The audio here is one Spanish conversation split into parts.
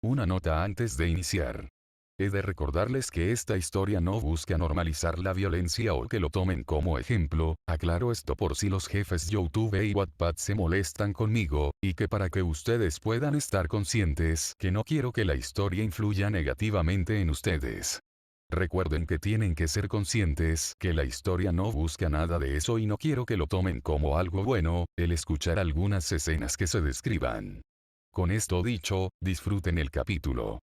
Una nota antes de iniciar. He de recordarles que esta historia no busca normalizar la violencia o que lo tomen como ejemplo, aclaro esto por si los jefes YouTube y Wattpad se molestan conmigo, y que para que ustedes puedan estar conscientes que no quiero que la historia influya negativamente en ustedes. Recuerden que tienen que ser conscientes que la historia no busca nada de eso y no quiero que lo tomen como algo bueno, el escuchar algunas escenas que se describan. Con esto dicho, disfruten el capítulo.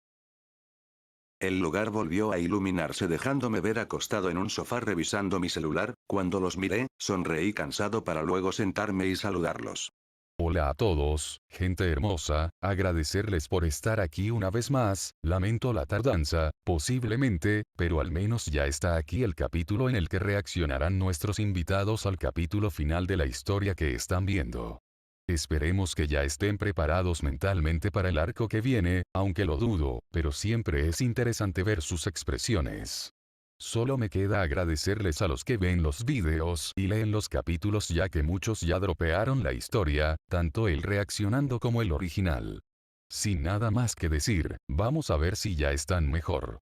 El lugar volvió a iluminarse dejándome ver acostado en un sofá revisando mi celular. Cuando los miré, sonreí cansado para luego sentarme y saludarlos. Hola a todos, gente hermosa, agradecerles por estar aquí una vez más, lamento la tardanza, posiblemente, pero al menos ya está aquí el capítulo en el que reaccionarán nuestros invitados al capítulo final de la historia que están viendo. Esperemos que ya estén preparados mentalmente para el arco que viene, aunque lo dudo, pero siempre es interesante ver sus expresiones. Solo me queda agradecerles a los que ven los vídeos y leen los capítulos ya que muchos ya dropearon la historia, tanto el reaccionando como el original. Sin nada más que decir, vamos a ver si ya están mejor.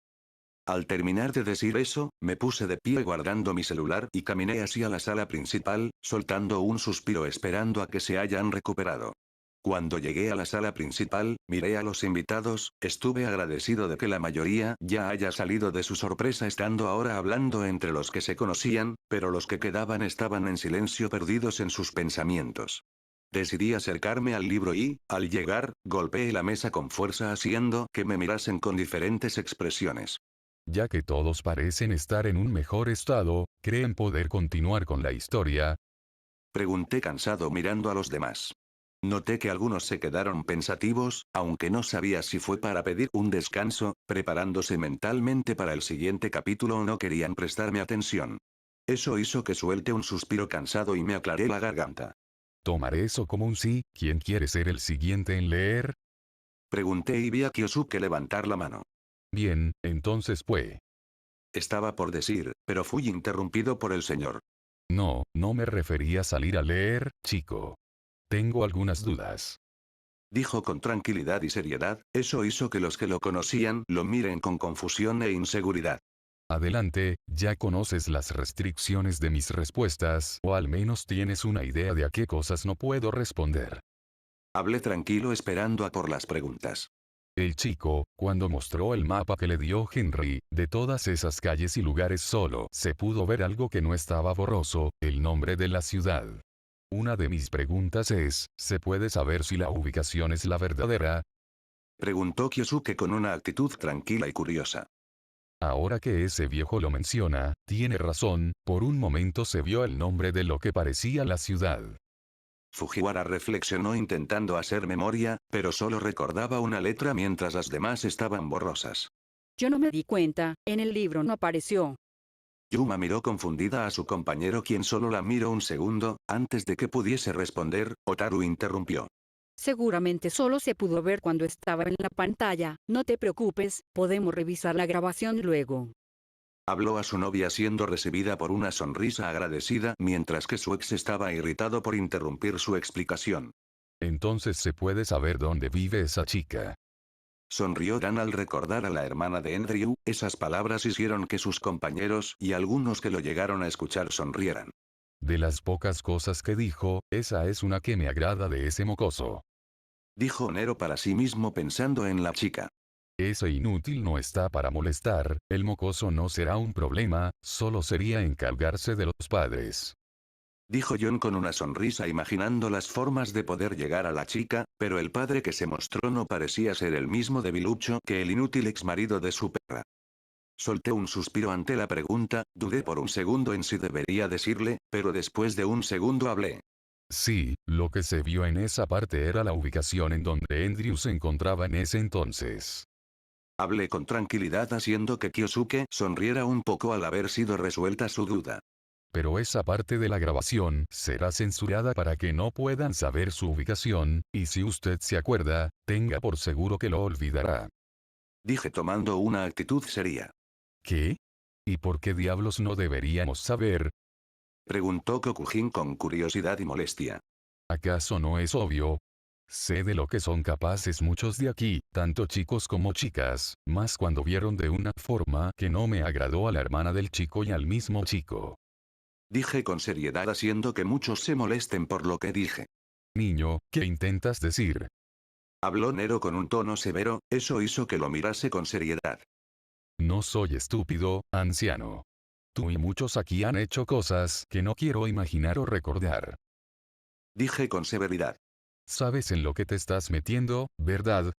Al terminar de decir eso, me puse de pie guardando mi celular y caminé hacia la sala principal, soltando un suspiro esperando a que se hayan recuperado. Cuando llegué a la sala principal, miré a los invitados, estuve agradecido de que la mayoría ya haya salido de su sorpresa estando ahora hablando entre los que se conocían, pero los que quedaban estaban en silencio perdidos en sus pensamientos. Decidí acercarme al libro y, al llegar, golpeé la mesa con fuerza haciendo que me mirasen con diferentes expresiones. Ya que todos parecen estar en un mejor estado, ¿creen poder continuar con la historia? Pregunté cansado mirando a los demás. Noté que algunos se quedaron pensativos, aunque no sabía si fue para pedir un descanso, preparándose mentalmente para el siguiente capítulo o no querían prestarme atención. Eso hizo que suelte un suspiro cansado y me aclaré la garganta. Tomaré eso como un sí. ¿Quién quiere ser el siguiente en leer? Pregunté y vi a Kyosuke levantar la mano. Bien, entonces pues. Estaba por decir, pero fui interrumpido por el señor. No, no me refería a salir a leer, chico. Tengo algunas dudas. Dijo con tranquilidad y seriedad, eso hizo que los que lo conocían lo miren con confusión e inseguridad. Adelante, ya conoces las restricciones de mis respuestas, o al menos tienes una idea de a qué cosas no puedo responder. Hablé tranquilo esperando a por las preguntas. El chico, cuando mostró el mapa que le dio Henry, de todas esas calles y lugares solo se pudo ver algo que no estaba borroso, el nombre de la ciudad. Una de mis preguntas es, ¿se puede saber si la ubicación es la verdadera? Preguntó Kyosuke con una actitud tranquila y curiosa. Ahora que ese viejo lo menciona, tiene razón, por un momento se vio el nombre de lo que parecía la ciudad. Fujiwara reflexionó intentando hacer memoria, pero solo recordaba una letra mientras las demás estaban borrosas. Yo no me di cuenta, en el libro no apareció. Yuma miró confundida a su compañero quien solo la miró un segundo, antes de que pudiese responder, Otaru interrumpió. Seguramente solo se pudo ver cuando estaba en la pantalla. No te preocupes, podemos revisar la grabación luego. Habló a su novia siendo recibida por una sonrisa agradecida mientras que su ex estaba irritado por interrumpir su explicación. Entonces se puede saber dónde vive esa chica. Sonrió Dan al recordar a la hermana de Andrew, esas palabras hicieron que sus compañeros y algunos que lo llegaron a escuchar sonrieran. De las pocas cosas que dijo, esa es una que me agrada de ese mocoso. Dijo Nero para sí mismo pensando en la chica. Ese inútil no está para molestar, el mocoso no será un problema, solo sería encargarse de los padres. Dijo John con una sonrisa imaginando las formas de poder llegar a la chica, pero el padre que se mostró no parecía ser el mismo debilucho que el inútil exmarido de su perra. Solté un suspiro ante la pregunta, dudé por un segundo en si debería decirle, pero después de un segundo hablé. Sí, lo que se vio en esa parte era la ubicación en donde Andrew se encontraba en ese entonces. Hablé con tranquilidad haciendo que Kyosuke sonriera un poco al haber sido resuelta su duda. Pero esa parte de la grabación será censurada para que no puedan saber su ubicación, y si usted se acuerda, tenga por seguro que lo olvidará. Dije tomando una actitud seria. ¿Qué? ¿Y por qué diablos no deberíamos saber? Preguntó Kokujin con curiosidad y molestia. ¿Acaso no es obvio? Sé de lo que son capaces muchos de aquí, tanto chicos como chicas, más cuando vieron de una forma que no me agradó a la hermana del chico y al mismo chico. Dije con seriedad haciendo que muchos se molesten por lo que dije. Niño, ¿qué intentas decir? Habló Nero con un tono severo, eso hizo que lo mirase con seriedad. No soy estúpido, anciano. Tú y muchos aquí han hecho cosas que no quiero imaginar o recordar. Dije con severidad. Sabes en lo que te estás metiendo, ¿verdad?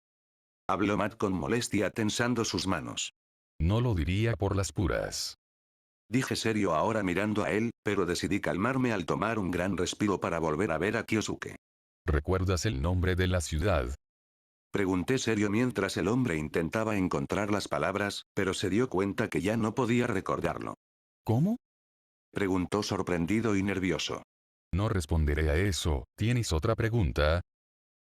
Habló Matt con molestia tensando sus manos. No lo diría por las puras. Dije serio ahora mirando a él, pero decidí calmarme al tomar un gran respiro para volver a ver a Kyosuke. ¿Recuerdas el nombre de la ciudad? Pregunté serio mientras el hombre intentaba encontrar las palabras, pero se dio cuenta que ya no podía recordarlo. ¿Cómo? Preguntó sorprendido y nervioso. No responderé a eso. ¿Tienes otra pregunta?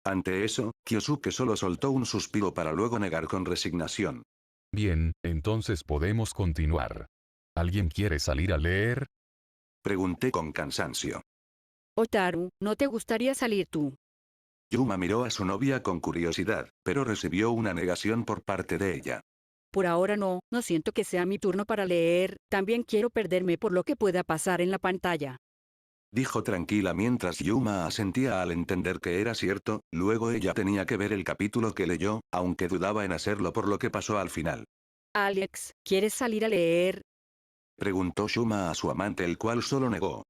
Ante eso, Kyosuke solo soltó un suspiro para luego negar con resignación. Bien, entonces podemos continuar. ¿Alguien quiere salir a leer? Pregunté con cansancio. Otaru, ¿no te gustaría salir tú? Yuma miró a su novia con curiosidad, pero recibió una negación por parte de ella. Por ahora no, no siento que sea mi turno para leer, también quiero perderme por lo que pueda pasar en la pantalla. Dijo tranquila mientras Yuma asentía al entender que era cierto, luego ella tenía que ver el capítulo que leyó, aunque dudaba en hacerlo por lo que pasó al final. Alex, ¿quieres salir a leer? Preguntó Yuma a su amante el cual solo negó.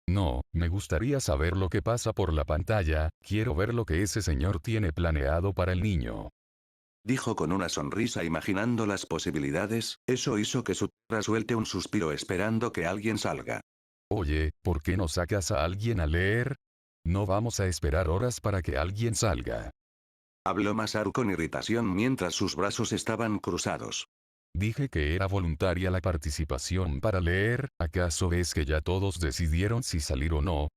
No, me gustaría saber lo que pasa por la pantalla, quiero ver lo que ese señor tiene planeado para el niño. Dijo con una sonrisa imaginando las posibilidades, eso hizo que su tierra suelte un suspiro esperando que alguien salga. Oye, ¿por qué no sacas a alguien a leer? No vamos a esperar horas para que alguien salga. Habló Masaru con irritación mientras sus brazos estaban cruzados. Dije que era voluntaria la participación para leer, ¿acaso es que ya todos decidieron si salir o no?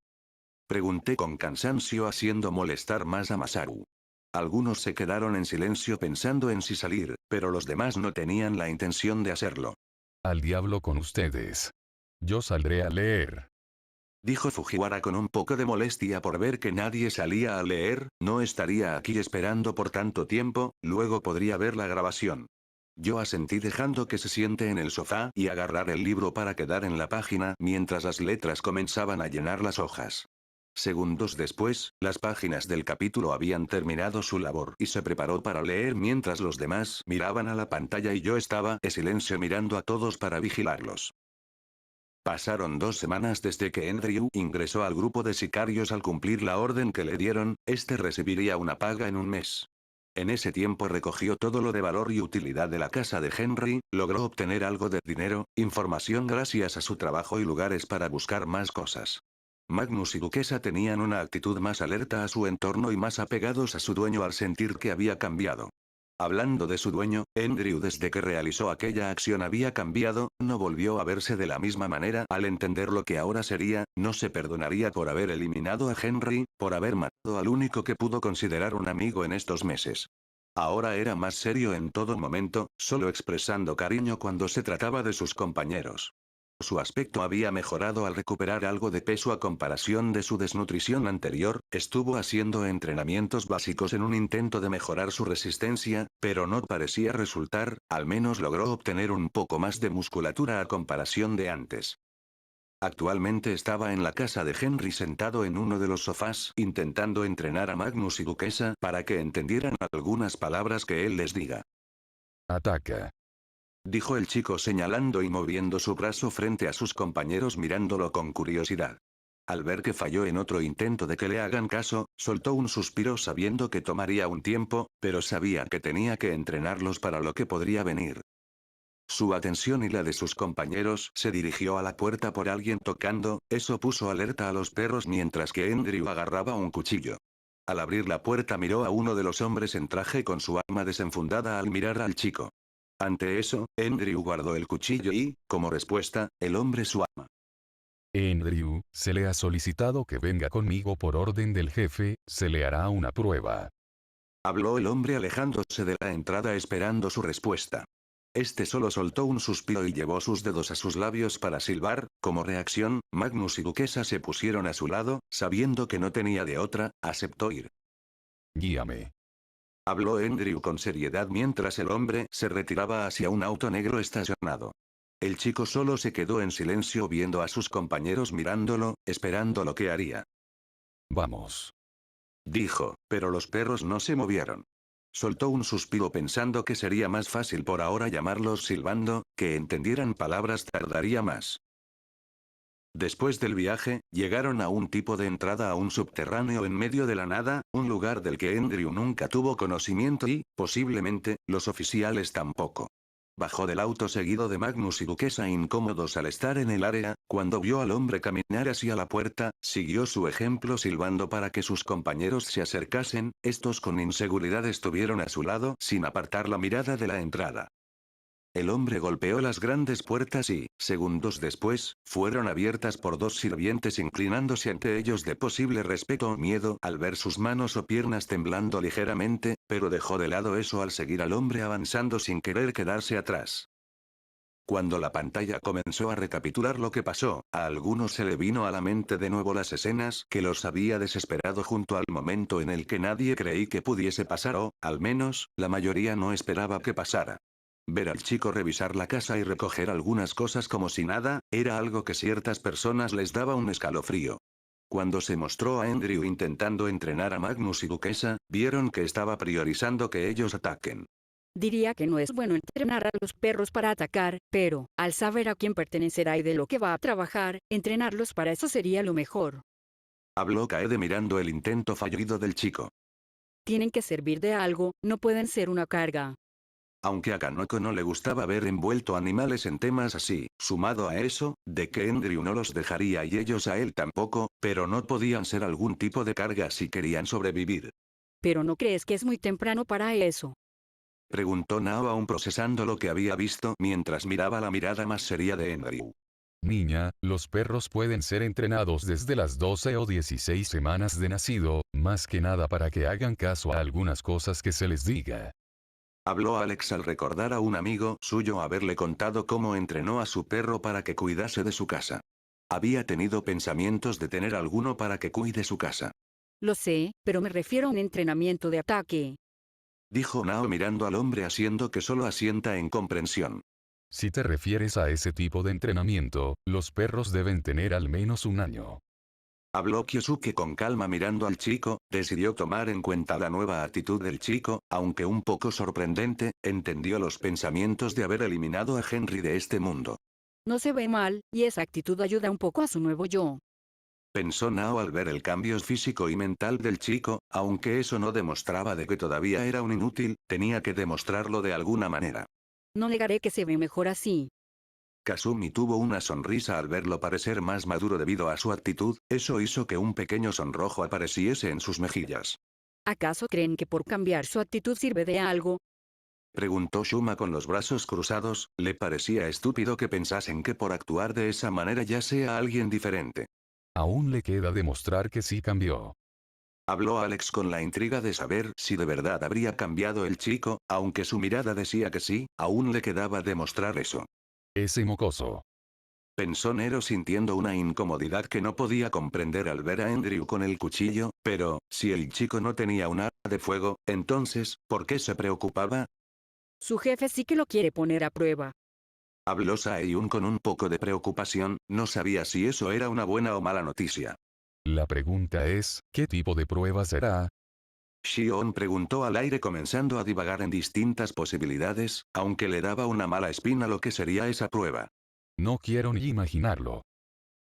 Pregunté con cansancio haciendo molestar más a Masaru. Algunos se quedaron en silencio pensando en si salir, pero los demás no tenían la intención de hacerlo. Al diablo con ustedes. Yo saldré a leer. Dijo Fujiwara con un poco de molestia por ver que nadie salía a leer, no estaría aquí esperando por tanto tiempo, luego podría ver la grabación. Yo asentí dejando que se siente en el sofá y agarrar el libro para quedar en la página mientras las letras comenzaban a llenar las hojas. Segundos después, las páginas del capítulo habían terminado su labor y se preparó para leer mientras los demás miraban a la pantalla y yo estaba en silencio mirando a todos para vigilarlos. Pasaron 2 semanas desde que Andrew ingresó al grupo de sicarios al cumplir la orden que le dieron, este recibiría una paga en un mes. En ese tiempo recogió todo lo de valor y utilidad de la casa de Henry, logró obtener algo de dinero, información gracias a su trabajo y lugares para buscar más cosas. Magnus y Duquesa tenían una actitud más alerta a su entorno y más apegados a su dueño al sentir que había cambiado. Hablando de su dueño, Andrew desde que realizó aquella acción había cambiado, no volvió a verse de la misma manera al entender lo que ahora sería, no se perdonaría por haber eliminado a Henry, por haber matado al único que pudo considerar un amigo en estos meses. Ahora era más serio en todo momento, solo expresando cariño cuando se trataba de sus compañeros. Su aspecto había mejorado al recuperar algo de peso a comparación de su desnutrición anterior, estuvo haciendo entrenamientos básicos en un intento de mejorar su resistencia, pero no parecía resultar, al menos logró obtener un poco más de musculatura a comparación de antes. Actualmente estaba en la casa de Henry sentado en uno de los sofás intentando entrenar a Magnus y Duquesa para que entendieran algunas palabras que él les diga. Ataca. Dijo el chico señalando y moviendo su brazo frente a sus compañeros mirándolo con curiosidad. Al ver que falló en otro intento de que le hagan caso, soltó un suspiro sabiendo que tomaría un tiempo, pero sabía que tenía que entrenarlos para lo que podría venir. Su atención y la de sus compañeros se dirigió a la puerta por alguien tocando, eso puso alerta a los perros mientras que Andrew agarraba un cuchillo. Al abrir la puerta miró a uno de los hombres en traje con su arma desenfundada al mirar al chico. Ante eso, Andrew guardó el cuchillo y, como respuesta, el hombre su arma. Andrew, se le ha solicitado que venga conmigo por orden del jefe, se le hará una prueba. Habló el hombre alejándose de la entrada esperando su respuesta. Este solo soltó un suspiro y llevó sus dedos a sus labios para silbar, como reacción, Magnus y Duquesa se pusieron a su lado, sabiendo que no tenía de otra, aceptó ir. Guíame. Habló Andrew con seriedad mientras el hombre se retiraba hacia un auto negro estacionado. El chico solo se quedó en silencio viendo a sus compañeros mirándolo, esperando lo que haría. Vamos. Dijo, pero los perros no se movieron. Soltó un suspiro pensando que sería más fácil por ahora llamarlos silbando, que entendieran palabras tardaría más. Después del viaje, llegaron a un tipo de entrada a un subterráneo en medio de la nada, un lugar del que Andrew nunca tuvo conocimiento y, posiblemente, los oficiales tampoco. Bajó del auto seguido de Magnus y Duquesa incómodos al estar en el área, cuando vio al hombre caminar hacia la puerta, siguió su ejemplo silbando para que sus compañeros se acercasen, estos con inseguridad estuvieron a su lado sin apartar la mirada de la entrada. El hombre golpeó las grandes puertas y, segundos después, fueron abiertas por dos sirvientes inclinándose ante ellos de posible respeto o miedo al ver sus manos o piernas temblando ligeramente, pero dejó de lado eso al seguir al hombre avanzando sin querer quedarse atrás. Cuando la pantalla comenzó a recapitular lo que pasó, a algunos se le vino a la mente de nuevo las escenas que los había desesperado junto al momento en el que nadie creí que pudiese pasar o, al menos, la mayoría no esperaba que pasara. Ver al chico revisar la casa y recoger algunas cosas como si nada, era algo que ciertas personas les daba un escalofrío. Cuando se mostró a Andrew intentando entrenar a Magnus y Duquesa, vieron que estaba priorizando que ellos ataquen. Diría que no es bueno entrenar a los perros para atacar, pero, al saber a quién pertenecerá y de lo que va a trabajar, entrenarlos para eso sería lo mejor. Habló Kaede mirando el intento fallido del chico. Tienen que servir de algo, no pueden ser una carga. Aunque a Kanoko no le gustaba ver envuelto animales en temas así, sumado a eso, de que Andrew no los dejaría y ellos a él tampoco, pero no podían ser algún tipo de carga si querían sobrevivir. ¿Pero no crees que es muy temprano para eso? Preguntó Nao aún procesando lo que había visto mientras miraba la mirada más seria de Andrew. Niña, los perros pueden ser entrenados desde las 12 o 16 semanas de nacido, más que nada para que hagan caso a algunas cosas que se les diga. Habló Alex al recordar a un amigo suyo haberle contado cómo entrenó a su perro para que cuidase de su casa. Había tenido pensamientos de tener alguno para que cuide su casa. Lo sé, pero me refiero a un entrenamiento de ataque. Dijo Nao mirando al hombre haciendo que solo asienta en comprensión. Si te refieres a ese tipo de entrenamiento, los perros deben tener al menos un año. Habló Kyosuke con calma mirando al chico, decidió tomar en cuenta la nueva actitud del chico, aunque un poco sorprendente, entendió los pensamientos de haber eliminado a Henry de este mundo. No se ve mal, y esa actitud ayuda un poco a su nuevo yo. Pensó Nao al ver el cambio físico y mental del chico, aunque eso no demostraba de que todavía era un inútil, tenía que demostrarlo de alguna manera. No negaré que se ve mejor así. Kasumi tuvo una sonrisa al verlo parecer más maduro debido a su actitud, eso hizo que un pequeño sonrojo apareciese en sus mejillas. ¿Acaso creen que por cambiar su actitud sirve de algo? Preguntó Shuma con los brazos cruzados, le parecía estúpido que pensasen que por actuar de esa manera ya sea alguien diferente. Aún le queda demostrar que sí cambió. Habló Alex con la intriga de saber si de verdad habría cambiado el chico, aunque su mirada decía que sí, aún le quedaba demostrar eso. Ese mocoso. Pensó Nero sintiendo una incomodidad que no podía comprender al ver a Andrew con el cuchillo, pero, si el chico no tenía un arma de fuego, entonces, ¿por qué se preocupaba? Su jefe sí que lo quiere poner a prueba. Habló Saeyun con un poco de preocupación, no sabía si eso era una buena o mala noticia. La pregunta es, ¿qué tipo de prueba será? Shion preguntó al aire comenzando a divagar en distintas posibilidades, aunque le daba una mala espina lo que sería esa prueba. No quiero ni imaginarlo.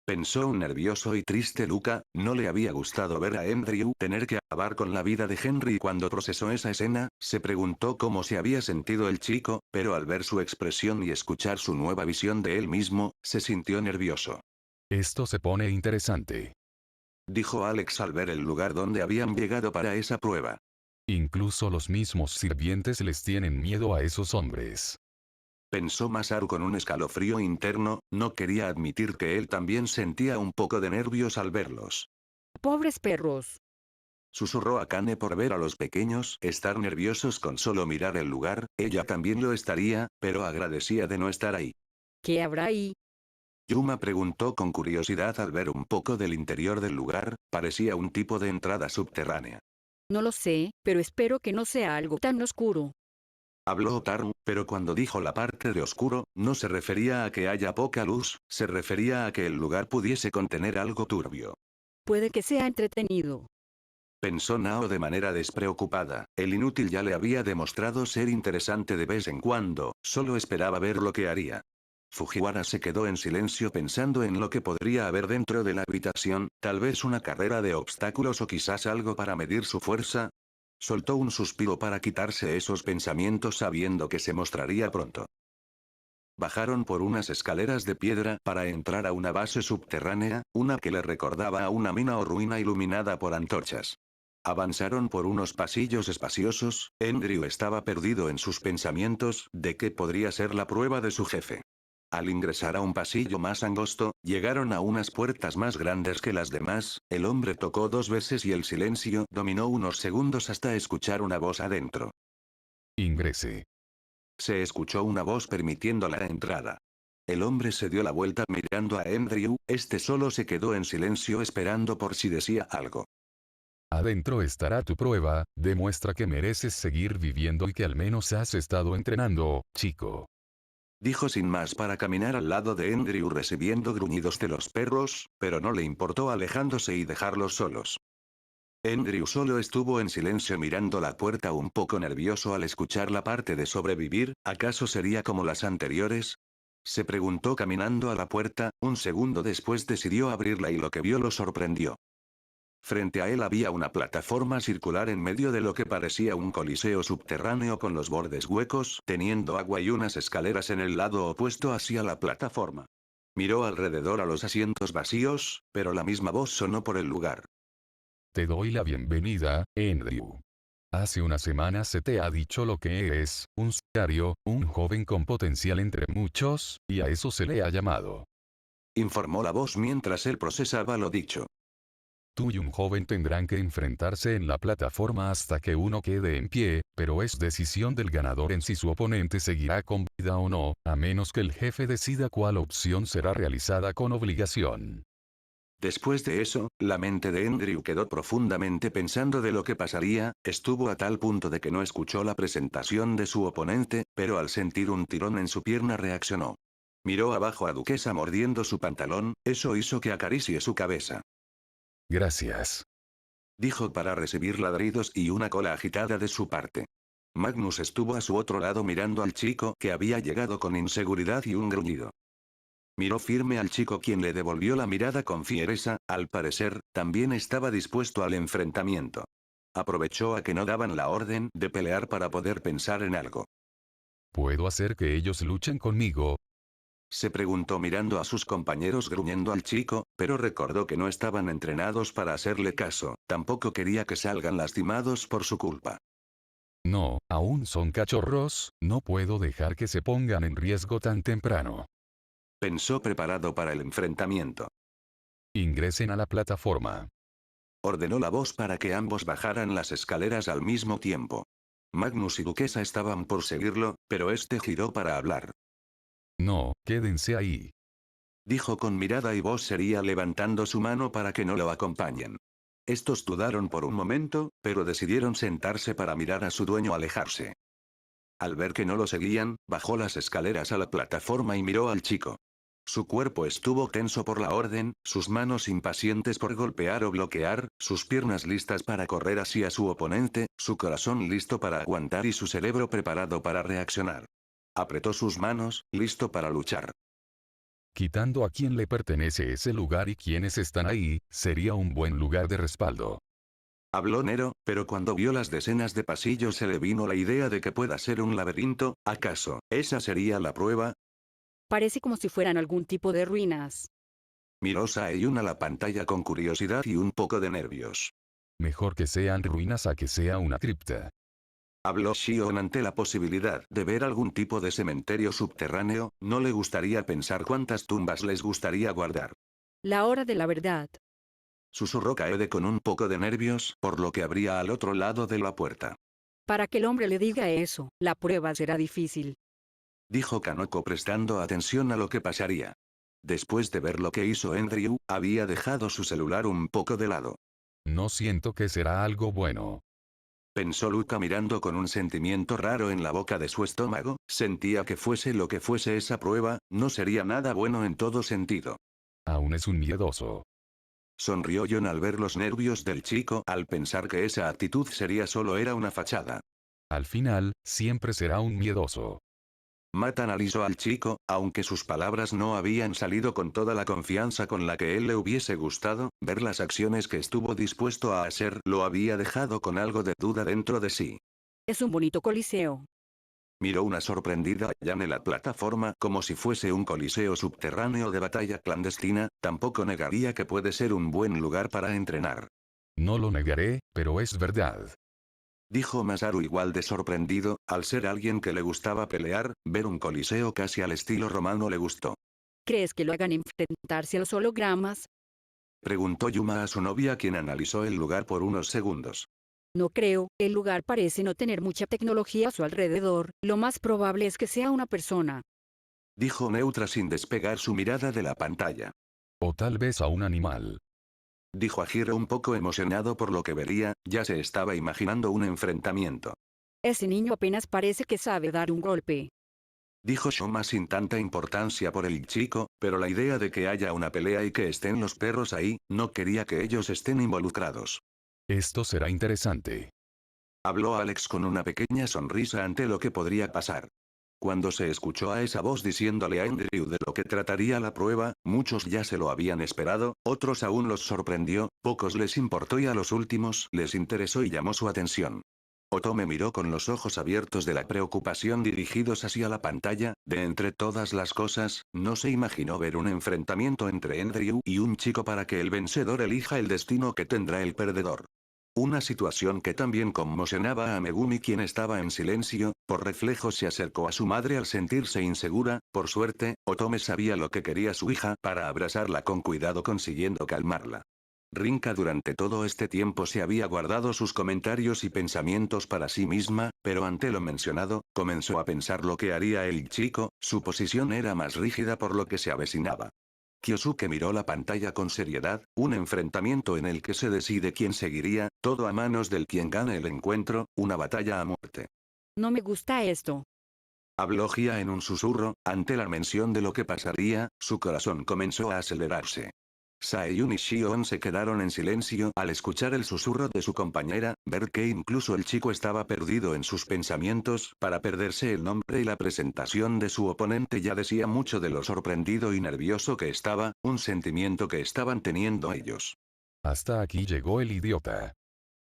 Pensó un nervioso y triste Luca, no le había gustado ver a Andrew tener que acabar con la vida de Henry y cuando procesó esa escena, se preguntó cómo se había sentido el chico, pero al ver su expresión y escuchar su nueva visión de él mismo, se sintió nervioso. Esto se pone interesante. Dijo Alex al ver el lugar donde habían llegado para esa prueba. Incluso los mismos sirvientes les tienen miedo a esos hombres. Pensó Masaru con un escalofrío interno, no quería admitir que él también sentía un poco de nervios al verlos. Pobres perros. Susurró a Kane por ver a los pequeños estar nerviosos con solo mirar el lugar, ella también lo estaría, pero agradecía de no estar ahí. ¿Qué habrá ahí? Yuma preguntó con curiosidad al ver un poco del interior del lugar, parecía un tipo de entrada subterránea. No lo sé, pero espero que no sea algo tan oscuro. Habló Otaru, pero cuando dijo la parte de oscuro, no se refería a que haya poca luz, se refería a que el lugar pudiese contener algo turbio. Puede que sea entretenido. Pensó Nao de manera despreocupada, el inútil ya le había demostrado ser interesante de vez en cuando, solo esperaba ver lo que haría. Fujiwara se quedó en silencio pensando en lo que podría haber dentro de la habitación, tal vez una carrera de obstáculos o quizás algo para medir su fuerza. Soltó un suspiro para quitarse esos pensamientos sabiendo que se mostraría pronto. Bajaron por unas escaleras de piedra para entrar a una base subterránea, una que le recordaba a una mina o ruina iluminada por antorchas. Avanzaron por unos pasillos espaciosos, Andrew estaba perdido en sus pensamientos de qué podría ser la prueba de su jefe. Al ingresar a un pasillo más angosto, llegaron a unas puertas más grandes que las demás, el hombre tocó 2 veces y el silencio dominó unos segundos hasta escuchar una voz adentro. Ingrese. Se escuchó una voz permitiendo la entrada. El hombre se dio la vuelta mirando a Andrew, este solo se quedó en silencio esperando por si decía algo. Adentro estará tu prueba, demuestra que mereces seguir viviendo y que al menos has estado entrenando, chico. Dijo sin más para caminar al lado de Andrew recibiendo gruñidos de los perros, pero no le importó alejándose y dejarlos solos. Andrew solo estuvo en silencio mirando la puerta un poco nervioso al escuchar la parte de sobrevivir, ¿acaso sería como las anteriores? Se preguntó caminando a la puerta, un segundo después decidió abrirla y lo que vio lo sorprendió. Frente a él había una plataforma circular en medio de lo que parecía un coliseo subterráneo con los bordes huecos, teniendo agua y unas escaleras en el lado opuesto hacia la plataforma. Miró alrededor a los asientos vacíos, pero la misma voz sonó por el lugar. Te doy la bienvenida, Andrew. Hace unas semanas se te ha dicho lo que eres, un sicario, un joven con potencial entre muchos, y a eso se le ha llamado. Informó la voz mientras él procesaba lo dicho. Tú y un joven tendrán que enfrentarse en la plataforma hasta que uno quede en pie, pero es decisión del ganador en si su oponente seguirá con vida o no, a menos que el jefe decida cuál opción será realizada con obligación. Después de eso, la mente de Andrew quedó profundamente pensando de lo que pasaría, estuvo a tal punto de que no escuchó la presentación de su oponente, pero al sentir un tirón en su pierna reaccionó. Miró abajo a Duquesa mordiendo su pantalón, eso hizo que acaricie su cabeza. Gracias. Dijo para recibir ladridos y una cola agitada de su parte. Magnus estuvo a su otro lado mirando al chico que había llegado con inseguridad y un gruñido. Miró firme al chico quien le devolvió la mirada con fiereza, al parecer, también estaba dispuesto al enfrentamiento. Aprovechó a que no daban la orden de pelear para poder pensar en algo. ¿Puedo hacer que ellos luchen conmigo? Se preguntó mirando a sus compañeros gruñendo al chico, pero recordó que no estaban entrenados para hacerle caso, tampoco quería que salgan lastimados por su culpa. No, aún son cachorros, no puedo dejar que se pongan en riesgo tan temprano. Pensó preparado para el enfrentamiento. Ingresen a la plataforma. Ordenó la voz para que ambos bajaran las escaleras al mismo tiempo. Magnus y Duquesa estaban por seguirlo, pero este giró para hablar. No, quédense ahí. Dijo con mirada y voz seria levantando su mano para que no lo acompañen. Estos dudaron por un momento, pero decidieron sentarse para mirar a su dueño alejarse. Al ver que no lo seguían, bajó las escaleras a la plataforma y miró al chico. Su cuerpo estuvo tenso por la orden, sus manos impacientes por golpear o bloquear, sus piernas listas para correr hacia su oponente, su corazón listo para aguantar y su cerebro preparado para reaccionar. Apretó sus manos, listo para luchar. Quitando a quien le pertenece ese lugar y quienes están ahí, sería un buen lugar de respaldo. Habló Nero, pero cuando vio las decenas de pasillos se le vino la idea de que pueda ser un laberinto, ¿acaso esa sería la prueba? Parece como si fueran algún tipo de ruinas. Miró Saeyun a la pantalla con curiosidad y un poco de nervios. Mejor que sean ruinas a que sea una cripta. Habló Shion ante la posibilidad de ver algún tipo de cementerio subterráneo, no le gustaría pensar cuántas tumbas les gustaría guardar. La hora de la verdad. Susurró Kaede con un poco de nervios, por lo que abría al otro lado de la puerta. Para que el hombre le diga eso, la prueba será difícil. Dijo Kanoko prestando atención a lo que pasaría. Después de ver lo que hizo Andrew, había dejado su celular un poco de lado. No siento que será algo bueno. Pensó Luca mirando con un sentimiento raro en la boca de su estómago, sentía que fuese lo que fuese esa prueba, no sería nada bueno en todo sentido. Aún es un miedoso. Sonrió John al ver los nervios del chico, al pensar que esa actitud solo era una fachada. Al final, siempre será un miedoso. Matt analizó al chico, aunque sus palabras no habían salido con toda la confianza con la que él le hubiese gustado, ver las acciones que estuvo dispuesto a hacer lo había dejado con algo de duda dentro de sí. Es un bonito coliseo. Miró una sorprendida a Jan en la plataforma como si fuese un coliseo subterráneo de batalla clandestina, tampoco negaría que puede ser un buen lugar para entrenar. No lo negaré, pero es verdad. Dijo Masaru igual de sorprendido, al ser alguien que le gustaba pelear, ver un coliseo casi al estilo romano le gustó. ¿Crees que lo hagan enfrentarse a los hologramas? Preguntó Yuma a su novia quien analizó el lugar por unos segundos. No creo, el lugar parece no tener mucha tecnología a su alrededor, lo más probable es que sea una persona. Dijo Neutra sin despegar su mirada de la pantalla. O tal vez a un animal. Dijo Ajiro un poco emocionado por lo que vería, ya se estaba imaginando un enfrentamiento. Ese niño apenas parece que sabe dar un golpe. Dijo Shoma sin tanta importancia por el chico, pero la idea de que haya una pelea y que estén los perros ahí, no quería que ellos estén involucrados. Esto será interesante. Habló Alex con una pequeña sonrisa ante lo que podría pasar. Cuando se escuchó a esa voz diciéndole a Andrew de lo que trataría la prueba, muchos ya se lo habían esperado, otros aún los sorprendió, pocos les importó y a los últimos les interesó y llamó su atención. Otome miró con los ojos abiertos de la preocupación dirigidos hacia la pantalla, de entre todas las cosas, no se imaginó ver un enfrentamiento entre Andrew y un chico para que el vencedor elija el destino que tendrá el perdedor. Una situación que también conmocionaba a Megumi quien estaba en silencio, por reflejo se acercó a su madre al sentirse insegura, por suerte, Otome sabía lo que quería su hija para abrazarla con cuidado consiguiendo calmarla. Rinka durante todo este tiempo se había guardado sus comentarios y pensamientos para sí misma, pero ante lo mencionado, comenzó a pensar lo que haría el chico, su posición era más rígida por lo que se avecinaba. Kyosuke miró la pantalla con seriedad, un enfrentamiento en el que se decide quién seguiría, todo a manos del quien gane el encuentro, una batalla a muerte. No me gusta esto. Habló Gia en un susurro, ante la mención de lo que pasaría, su corazón comenzó a acelerarse. Saeyun y Shion se quedaron en silencio al escuchar el susurro de su compañera, ver que incluso el chico estaba perdido en sus pensamientos, para perderse el nombre y la presentación de su oponente ya decía mucho de lo sorprendido y nervioso que estaba, un sentimiento que estaban teniendo ellos. Hasta aquí llegó el idiota.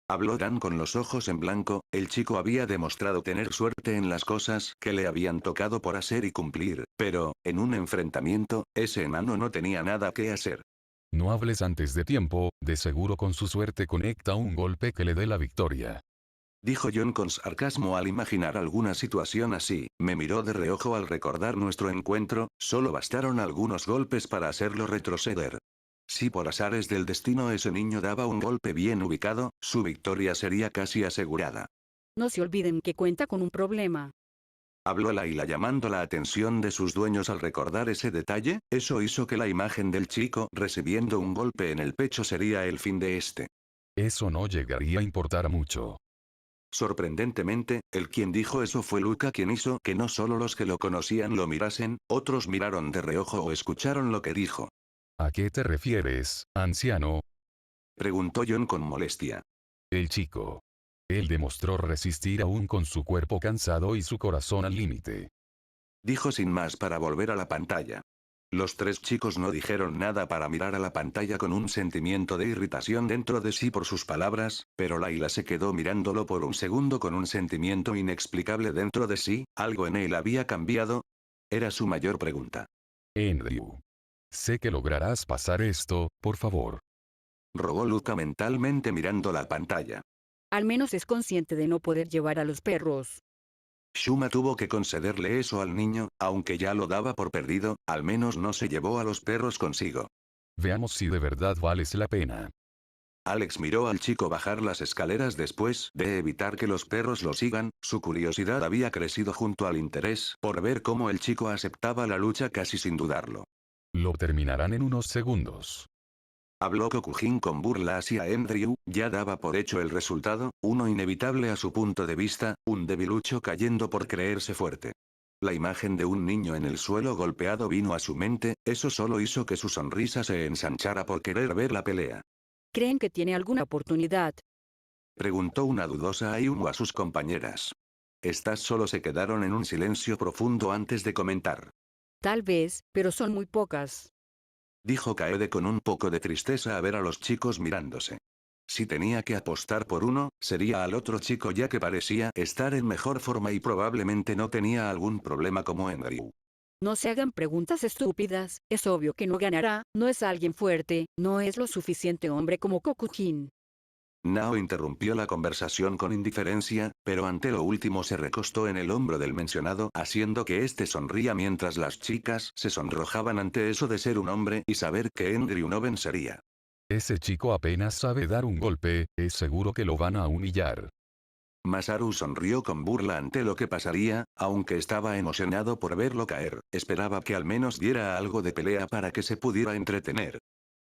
Habló Dan con los ojos en blanco, el chico había demostrado tener suerte en las cosas que le habían tocado por hacer y cumplir, pero, en un enfrentamiento, ese enano no tenía nada que hacer. No hables antes de tiempo, de seguro con su suerte conecta un golpe que le dé la victoria. Dijo John con sarcasmo al imaginar alguna situación así, me miró de reojo al recordar nuestro encuentro, solo bastaron algunos golpes para hacerlo retroceder. Si por azares del destino ese niño daba un golpe bien ubicado, su victoria sería casi asegurada. No se olviden que cuenta con un problema. Habló Laila llamando la atención de sus dueños al recordar ese detalle, eso hizo que la imagen del chico recibiendo un golpe en el pecho sería el fin de este. Eso no llegaría a importar mucho. Sorprendentemente, el quien dijo eso fue Luca quien hizo que no solo los que lo conocían lo mirasen, otros miraron de reojo o escucharon lo que dijo. ¿A qué te refieres, anciano? Preguntó John con molestia. El chico. Él demostró resistir aún con su cuerpo cansado y su corazón al límite. Dijo sin más para volver a la pantalla. Los tres chicos no dijeron nada para mirar a la pantalla con un sentimiento de irritación dentro de sí por sus palabras, pero Laila se quedó mirándolo por un segundo con un sentimiento inexplicable dentro de sí, algo en él había cambiado. Era su mayor pregunta. Andrew. Sé que lograrás pasar esto, por favor. Rogó Luca mentalmente mirando la pantalla. Al menos es consciente de no poder llevar a los perros. Shuma tuvo que concederle eso al niño, aunque ya lo daba por perdido, al menos no se llevó a los perros consigo. Veamos si de verdad vales la pena. Alex miró al chico bajar las escaleras después de evitar que los perros lo sigan, su curiosidad había crecido junto al interés por ver cómo el chico aceptaba la lucha casi sin dudarlo. Lo terminarán en unos segundos. Habló Kokujin con burla hacia Andrew, ya daba por hecho el resultado, uno inevitable a su punto de vista, un debilucho cayendo por creerse fuerte. La imagen de un niño en el suelo golpeado vino a su mente, eso solo hizo que su sonrisa se ensanchara por querer ver la pelea. ¿Creen que tiene alguna oportunidad? Preguntó una dudosa Ayumu a sus compañeras. Estas solo se quedaron en un silencio profundo antes de comentar. Tal vez, pero son muy pocas. Dijo Kaede con un poco de tristeza a ver a los chicos mirándose. Si tenía que apostar por uno, sería al otro chico ya que parecía estar en mejor forma y probablemente no tenía algún problema como Andrew. No se hagan preguntas estúpidas, es obvio que no ganará, no es alguien fuerte, no es lo suficiente hombre como Kokujin. Nao interrumpió la conversación con indiferencia, pero ante lo último se recostó en el hombro del mencionado haciendo que éste sonría mientras las chicas se sonrojaban ante eso de ser un hombre y saber que Andrew no vencería. Ese chico apenas sabe dar un golpe, es seguro que lo van a humillar. Masaru sonrió con burla ante lo que pasaría, aunque estaba emocionado por verlo caer, esperaba que al menos diera algo de pelea para que se pudiera entretener.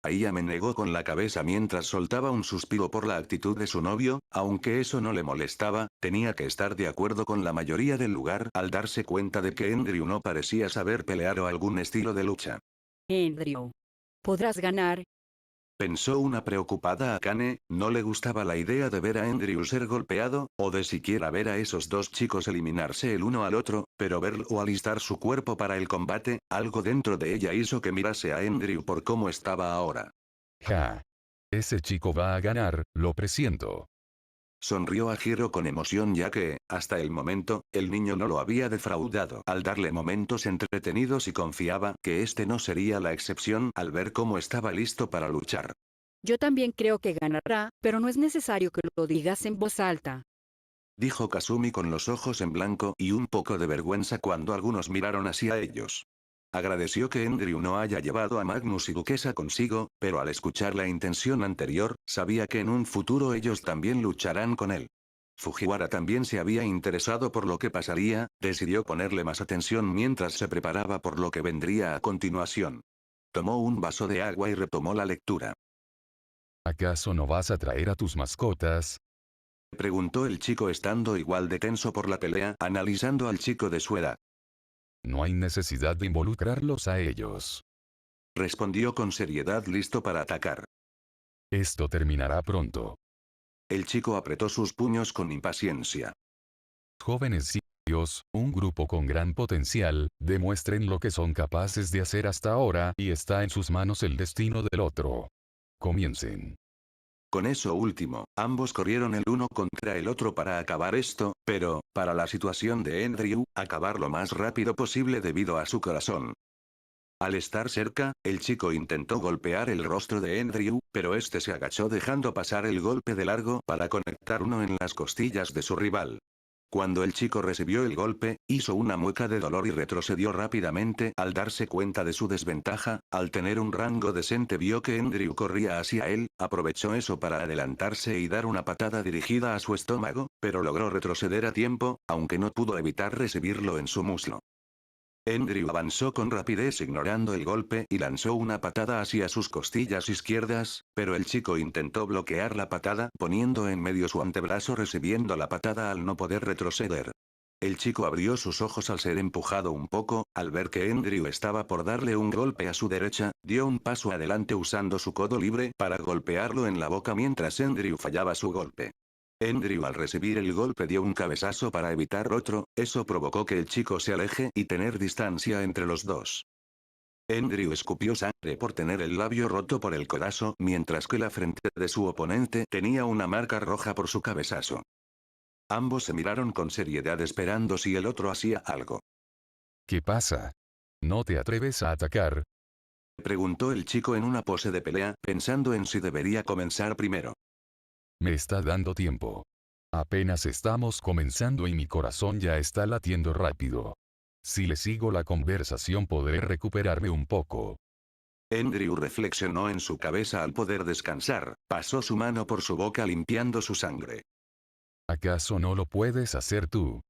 Aya me negó con la cabeza mientras soltaba un suspiro por la actitud de su novio, aunque eso no le molestaba, tenía que estar de acuerdo con la mayoría del lugar al darse cuenta de que Andrew no parecía saber pelear o algún estilo de lucha. Andrew. Podrás ganar. Pensó una preocupada Akane, no le gustaba la idea de ver a Andrew ser golpeado, o de siquiera ver a esos dos chicos eliminarse el uno al otro, pero verlo alistar su cuerpo para el combate, algo dentro de ella hizo que mirase a Andrew por cómo estaba ahora. Ja. Ese chico va a ganar, lo presiento. Sonrió a Hiro con emoción ya que, hasta el momento, el niño no lo había defraudado al darle momentos entretenidos y confiaba que este no sería la excepción al ver cómo estaba listo para luchar. Yo también creo que ganará, pero no es necesario que lo digas en voz alta. Dijo Kasumi con los ojos en blanco y un poco de vergüenza cuando algunos miraron hacia ellos. Agradeció que Andrew no haya llevado a Magnus y Duquesa consigo, pero al escuchar la intención anterior, sabía que en un futuro ellos también lucharán con él. Fujiwara también se había interesado por lo que pasaría, decidió ponerle más atención mientras se preparaba por lo que vendría a continuación. Tomó un vaso de agua y retomó la lectura. ¿Acaso no vas a traer a tus mascotas? Preguntó el chico estando igual de tenso por la pelea, analizando al chico de su edad. No hay necesidad de involucrarlos a ellos. Respondió con seriedad listo para atacar. Esto terminará pronto. El chico apretó sus puños con impaciencia. Jóvenes sirios, un grupo con gran potencial, demuestren lo que son capaces de hacer hasta ahora y está en sus manos el destino del otro. Comiencen. Con eso último, ambos corrieron el uno contra el otro para acabar esto, pero, para la situación de Andrew, acabar lo más rápido posible debido a su corazón. Al estar cerca, el chico intentó golpear el rostro de Andrew, pero este se agachó dejando pasar el golpe de largo para conectar uno en las costillas de su rival. Cuando el chico recibió el golpe, hizo una mueca de dolor y retrocedió rápidamente al darse cuenta de su desventaja, al tener un rango decente vio que Andrew corría hacia él, aprovechó eso para adelantarse y dar una patada dirigida a su estómago, pero logró retroceder a tiempo, aunque no pudo evitar recibirlo en su muslo. Andrew avanzó con rapidez ignorando el golpe y lanzó una patada hacia sus costillas izquierdas, pero el chico intentó bloquear la patada poniendo en medio su antebrazo recibiendo la patada al no poder retroceder. El chico abrió sus ojos al ser empujado un poco, al ver que Andrew estaba por darle un golpe a su derecha, dio un paso adelante usando su codo libre para golpearlo en la boca mientras Andrew fallaba su golpe. Andrew al recibir el golpe dio un cabezazo para evitar otro, eso provocó que el chico se aleje y tener distancia entre los dos. Andrew escupió sangre por tener el labio roto por el codazo, mientras que la frente de su oponente tenía una marca roja por su cabezazo. Ambos se miraron con seriedad esperando si el otro hacía algo. ¿Qué pasa? ¿No te atreves a atacar? Preguntó el chico en una pose de pelea, pensando en si debería comenzar primero. Me está dando tiempo. Apenas estamos comenzando y mi corazón ya está latiendo rápido. Si le sigo la conversación podré recuperarme un poco. Andrew reflexionó en su cabeza al poder descansar, pasó su mano por su boca limpiando su sangre. ¿Acaso no lo puedes hacer tú?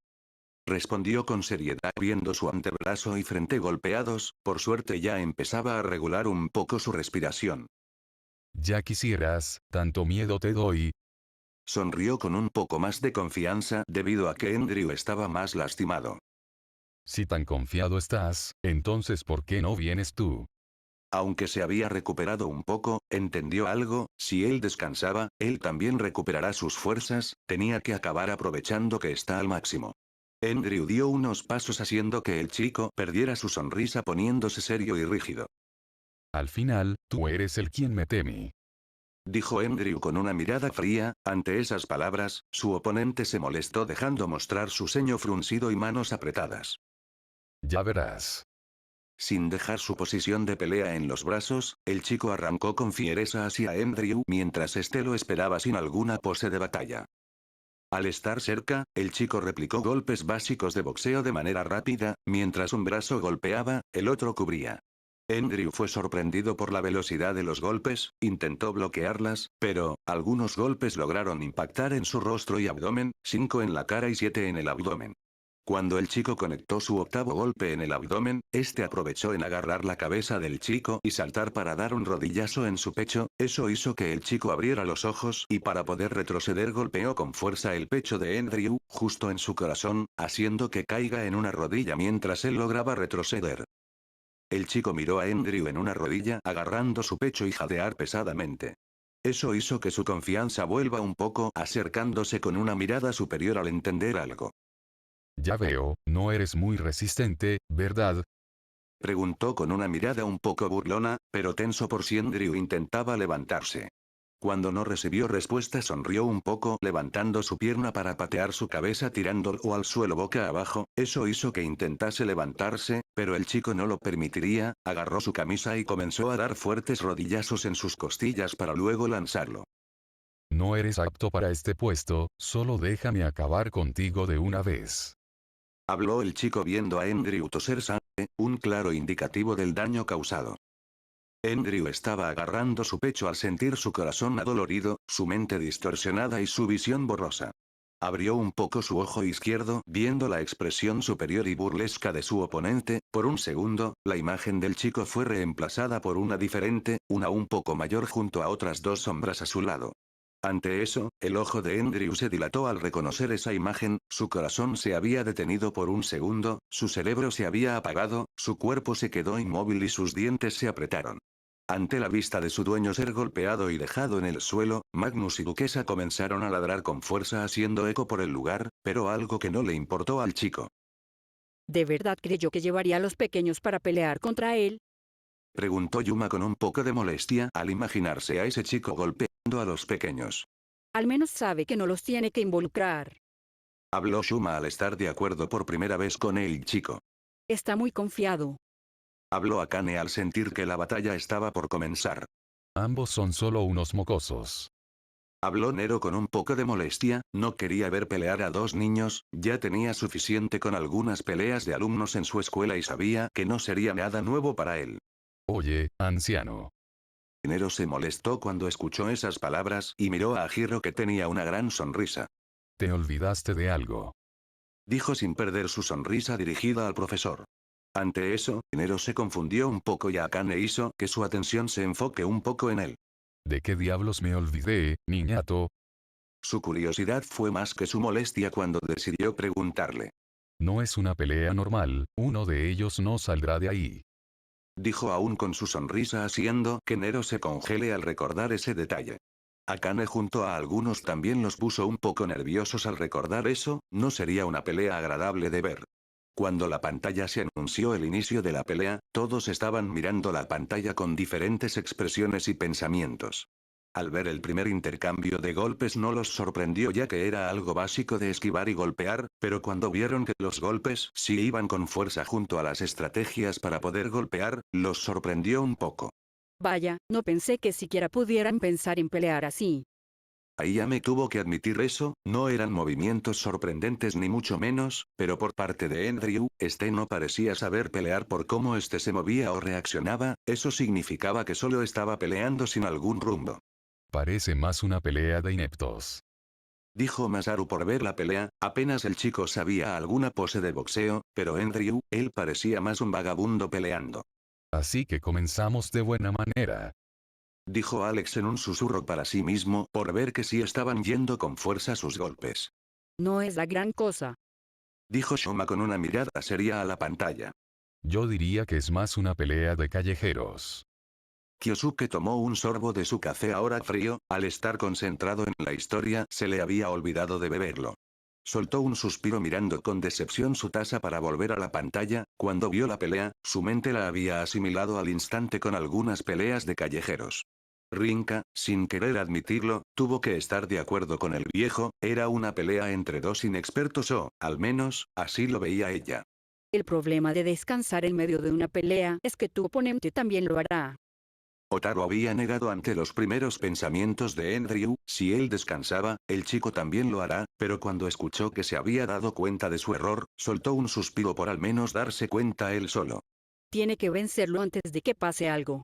Respondió con seriedad viendo su antebrazo y frente golpeados, por suerte ya empezaba a regular un poco su respiración. Ya quisieras, tanto miedo te doy. Sonrió con un poco más de confianza debido a que Andrew estaba más lastimado. Si tan confiado estás, entonces ¿por qué no vienes tú? Aunque se había recuperado un poco, entendió algo: si él descansaba, él también recuperará sus fuerzas, tenía que acabar aprovechando que está al máximo. Andrew dio unos pasos haciendo que el chico perdiera su sonrisa poniéndose serio y rígido. Al final, tú eres el quien me teme. Dijo Andrew con una mirada fría. Ante esas palabras, su oponente se molestó dejando mostrar su ceño fruncido y manos apretadas. Ya verás. Sin dejar su posición de pelea en los brazos, el chico arrancó con fiereza hacia Andrew mientras este lo esperaba sin alguna pose de batalla. Al estar cerca, el chico replicó golpes básicos de boxeo de manera rápida, mientras un brazo golpeaba, el otro cubría. Andrew fue sorprendido por la velocidad de los golpes, intentó bloquearlas, pero, algunos golpes lograron impactar en su rostro y abdomen, 5 en la cara y 7 en el abdomen. Cuando el chico conectó su octavo golpe en el abdomen, este aprovechó en agarrar la cabeza del chico y saltar para dar un rodillazo en su pecho. Eso hizo que el chico abriera los ojos y para poder retroceder golpeó con fuerza el pecho de Andrew, justo en su corazón, haciendo que caiga en una rodilla mientras él lograba retroceder. El chico miró a Andrew en una rodilla agarrando su pecho y jadear pesadamente. Eso hizo que su confianza vuelva un poco, acercándose con una mirada superior al entender algo. Ya veo, no eres muy resistente, ¿verdad? Preguntó con una mirada un poco burlona, pero tenso por si Andrew intentaba levantarse. Cuando no recibió respuesta sonrió un poco levantando su pierna para patear su cabeza tirándolo al suelo boca abajo. Eso hizo que intentase levantarse, pero el chico no lo permitiría. Agarró su camisa y comenzó a dar fuertes rodillazos en sus costillas para luego lanzarlo. No eres apto para este puesto, solo déjame acabar contigo de una vez. Habló el chico viendo a Andrew toser sangre, un claro indicativo del daño causado. Andrew estaba agarrando su pecho al sentir su corazón adolorido, su mente distorsionada y su visión borrosa. Abrió un poco su ojo izquierdo, viendo la expresión superior y burlesca de su oponente. Por un segundo, la imagen del chico fue reemplazada por una diferente, una un poco mayor junto a otras dos sombras a su lado. Ante eso, el ojo de Andrew se dilató al reconocer esa imagen, su corazón se había detenido por un segundo, su cerebro se había apagado, su cuerpo se quedó inmóvil y sus dientes se apretaron. Ante la vista de su dueño ser golpeado y dejado en el suelo, Magnus y Duquesa comenzaron a ladrar con fuerza haciendo eco por el lugar, pero algo que no le importó al chico. ¿De verdad creyó que llevaría a los pequeños para pelear contra él? Preguntó Yuma con un poco de molestia al imaginarse a ese chico golpeando a los pequeños. Al menos sabe que no los tiene que involucrar. Habló Shuma al estar de acuerdo por primera vez con el chico. Está muy confiado. Habló Akane al sentir que la batalla estaba por comenzar. Ambos son solo unos mocosos. Habló Nero con un poco de molestia, no quería ver pelear a dos niños, ya tenía suficiente con algunas peleas de alumnos en su escuela y sabía que no sería nada nuevo para él. Oye, anciano. Nero se molestó cuando escuchó esas palabras y miró a Hiro que tenía una gran sonrisa. Te olvidaste de algo. Dijo sin perder su sonrisa dirigida al profesor. Ante eso, Nero se confundió un poco y Akane hizo que su atención se enfoque un poco en él. ¿De qué diablos me olvidé, niñato? Su curiosidad fue más que su molestia cuando decidió preguntarle. No es una pelea normal, uno de ellos no saldrá de ahí. Dijo aún con su sonrisa haciendo que Nero se congele al recordar ese detalle. Akane junto a algunos también los puso un poco nerviosos al recordar eso, no sería una pelea agradable de ver. Cuando la pantalla se anunció el inicio de la pelea, todos estaban mirando la pantalla con diferentes expresiones y pensamientos. Al ver el primer intercambio de golpes no los sorprendió ya que era algo básico de esquivar y golpear, pero cuando vieron que los golpes sí iban con fuerza junto a las estrategias para poder golpear, los sorprendió un poco. Vaya, no pensé que siquiera pudieran pensar en pelear así. Ayame tuvo que admitir eso, no eran movimientos sorprendentes ni mucho menos, pero por parte de Andrew, este no parecía saber pelear por cómo este se movía o reaccionaba, eso significaba que solo estaba peleando sin algún rumbo. Parece más una pelea de ineptos. Dijo Masaru por ver la pelea, apenas el chico sabía alguna pose de boxeo, pero Andrew, él parecía más un vagabundo peleando. Así que comenzamos de buena manera. dijo Alex en un susurro para sí mismo por ver que sí estaban yendo con fuerza sus golpes. No es la gran cosa. Dijo Shoma con una mirada seria a la pantalla. Yo diría que es más una pelea de callejeros. Kyosuke tomó un sorbo de su café ahora frío, al estar concentrado en la historia se le había olvidado de beberlo. Soltó un suspiro mirando con decepción su taza para volver a la pantalla, cuando vio la pelea, su mente la había asimilado al instante con algunas peleas de callejeros. Rinka, sin querer admitirlo, tuvo que estar de acuerdo con el viejo, era una pelea entre dos inexpertos o, al menos, así lo veía ella. El problema de descansar en medio de una pelea es que tu oponente también lo hará. Otaru había negado ante los primeros pensamientos de Andrew, si él descansaba, el chico también lo hará, pero cuando escuchó que se había dado cuenta de su error, soltó un suspiro por al menos darse cuenta él solo. Tiene que vencerlo antes de que pase algo.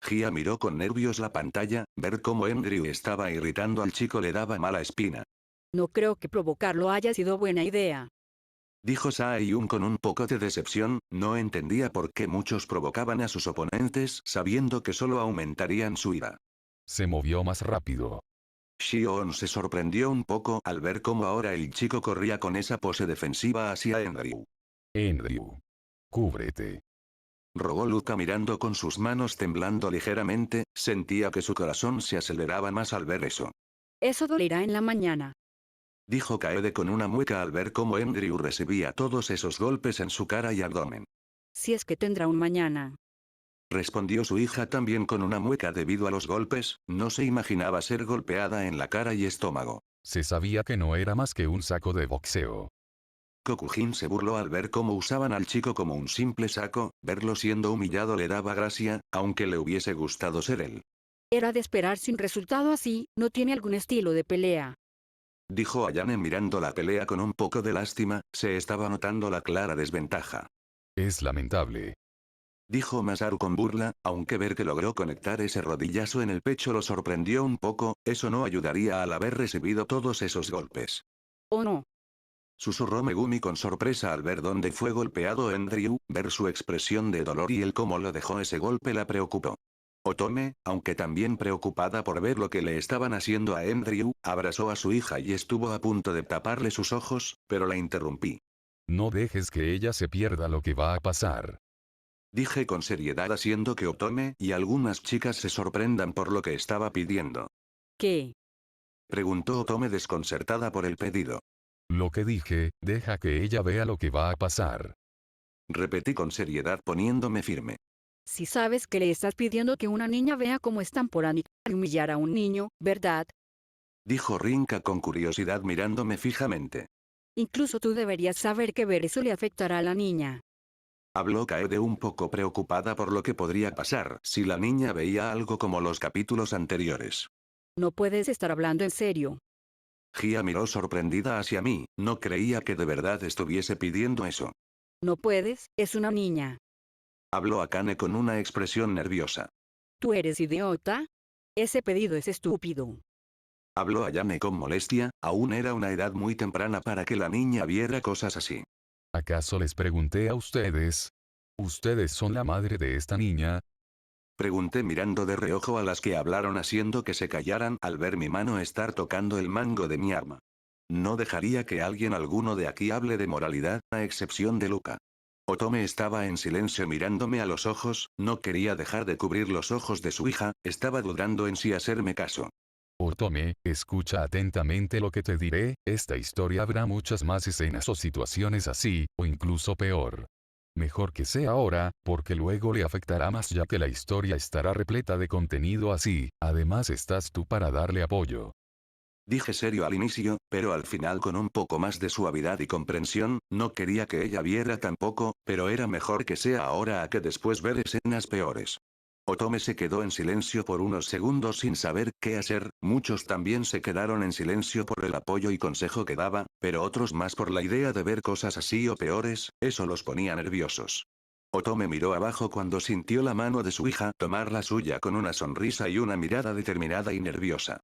Gia miró con nervios la pantalla, ver cómo Andrew estaba irritando al chico le daba mala espina. No creo que provocarlo haya sido buena idea. Dijo Sae-yun con un poco de decepción, no entendía por qué muchos provocaban a sus oponentes sabiendo que solo aumentarían su ira. Se movió más rápido. Shion se sorprendió un poco al ver cómo ahora el chico corría con esa pose defensiva hacia Andrew. Andrew. Cúbrete. Rogó Luca mirando con sus manos temblando ligeramente, sentía que su corazón se aceleraba más al ver eso. Eso dolerá en la mañana. Dijo Kaede con una mueca al ver cómo Andrew recibía todos esos golpes en su cara y abdomen. Si es que tendrá un mañana. Respondió su hija también con una mueca debido a los golpes, no se imaginaba ser golpeada en la cara y estómago. Se sabía que no era más que un saco de boxeo. Kokujin se burló al ver cómo usaban al chico como un simple saco, verlo siendo humillado le daba gracia, aunque le hubiese gustado ser él. Era de esperar sin resultado así, no tiene algún estilo de pelea. Dijo Ayane mirando la pelea con un poco de lástima, se estaba notando la clara desventaja. Es lamentable. Dijo Masaru con burla, aunque ver que logró conectar ese rodillazo en el pecho lo sorprendió un poco, eso no ayudaría al haber recibido todos esos golpes. ¿O no? Susurró Megumi con sorpresa al ver dónde fue golpeado Andrew, ver su expresión de dolor y el cómo lo dejó ese golpe la preocupó. Otome, aunque también preocupada por ver lo que le estaban haciendo a Andrew, abrazó a su hija y estuvo a punto de taparle sus ojos, pero la interrumpí. No dejes que ella se pierda lo que va a pasar. Dije con seriedad haciendo que Otome y algunas chicas se sorprendan por lo que estaba pidiendo. ¿Qué? Preguntó Otome desconcertada por el pedido. Lo que dije, deja que ella vea lo que va a pasar. Repetí con seriedad poniéndome firme. Si sabes que le estás pidiendo que una niña vea cómo están por aniquilar y humillar a un niño, ¿verdad? Dijo Rinka con curiosidad mirándome fijamente. Incluso tú deberías saber que ver eso le afectará a la niña. Habló Kaede un poco preocupada por lo que podría pasar si la niña veía algo como los capítulos anteriores. No puedes estar hablando en serio. Gia miró sorprendida hacia mí, no creía que de verdad estuviese pidiendo eso. No puedes, es una niña. Habló Akane con una expresión nerviosa. ¿Tú eres idiota? Ese pedido es estúpido. Habló Ayane con molestia, aún era una edad muy temprana para que la niña viera cosas así. ¿Acaso les pregunté a ustedes? ¿Ustedes son la madre de esta niña? Pregunté mirando de reojo a las que hablaron haciendo que se callaran al ver mi mano estar tocando el mango de mi arma. No dejaría que alguien alguno de aquí hable de moralidad, a excepción de Luca. Otome estaba en silencio mirándome a los ojos, no quería dejar de cubrir los ojos de su hija, estaba dudando en si hacerme caso. Otome, escucha atentamente lo que te diré, esta historia habrá muchas más escenas o situaciones así, o incluso peor. Mejor que sea ahora, porque luego le afectará más ya que la historia estará repleta de contenido así, además estás tú para darle apoyo. Dije serio al inicio, pero al final con un poco más de suavidad y comprensión, no quería que ella viera tampoco, pero era mejor que sea ahora a que después ver escenas peores. Otome se quedó en silencio por unos segundos sin saber qué hacer, muchos también se quedaron en silencio por el apoyo y consejo que daba, pero otros más por la idea de ver cosas así o peores, eso los ponía nerviosos. Otome miró abajo cuando sintió la mano de su hija tomar la suya con una sonrisa y una mirada determinada y nerviosa.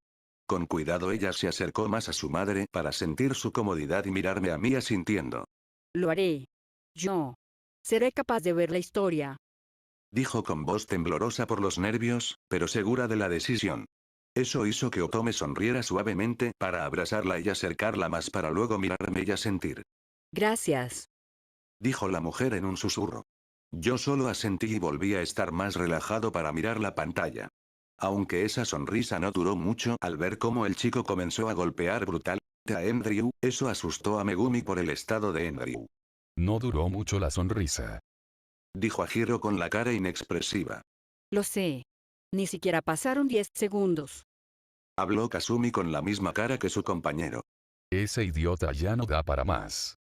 Con cuidado ella se acercó más a su madre para sentir su comodidad y mirarme a mí asintiendo. Lo haré. Yo. Seré capaz de ver la historia. dijo con voz temblorosa por los nervios, pero segura de la decisión. Eso hizo que Otome sonriera suavemente para abrazarla y acercarla más para luego mirarme y asentir. Gracias. Dijo la mujer en un susurro. Yo solo asentí y volví a estar más relajado para mirar la pantalla. Aunque esa sonrisa no duró mucho al ver cómo el chico comenzó a golpear brutalmente a Andrew, eso asustó a Megumi por el estado de Andrew. No duró mucho la sonrisa. Dijo a Hiro con la cara inexpresiva. Lo sé. Ni siquiera pasaron 10 segundos. Habló Kasumi con la misma cara que su compañero. Ese idiota ya no da para más.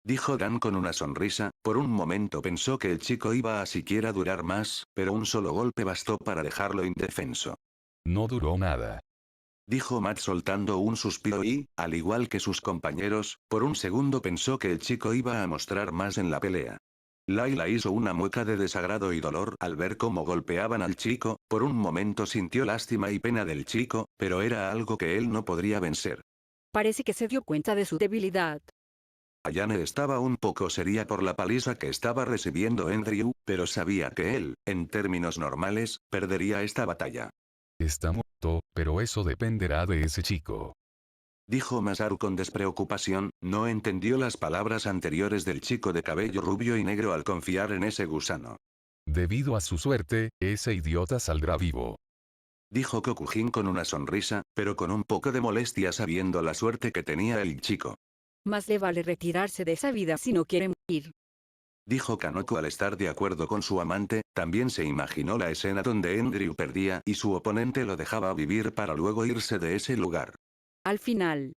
Dijo Dan con una sonrisa, por un momento pensó que el chico iba a siquiera durar más, pero un solo golpe bastó para dejarlo indefenso. No duró nada. Dijo Matt soltando un suspiro y, al igual que sus compañeros, por un segundo pensó que el chico iba a mostrar más en la pelea. Layla hizo una mueca de desagrado y dolor al ver cómo golpeaban al chico, por un momento sintió lástima y pena del chico, pero era algo que él no podría vencer. Parece que se dio cuenta de su debilidad. Ayane estaba un poco seria por la paliza que estaba recibiendo Andrew, pero sabía que él, en términos normales, perdería esta batalla. Está muerto, pero eso dependerá de ese chico. Dijo Masaru con despreocupación, no entendió las palabras anteriores del chico de cabello rubio y negro al confiar en ese gusano. Debido a su suerte, ese idiota saldrá vivo. Dijo Kokujin con una sonrisa, pero con un poco de molestia sabiendo la suerte que tenía el chico. Más le vale retirarse de esa vida si no quiere morir. Dijo Kanoko al estar de acuerdo con su amante, también se imaginó la escena donde Andrew perdía y su oponente lo dejaba vivir para luego irse de ese lugar. Al final.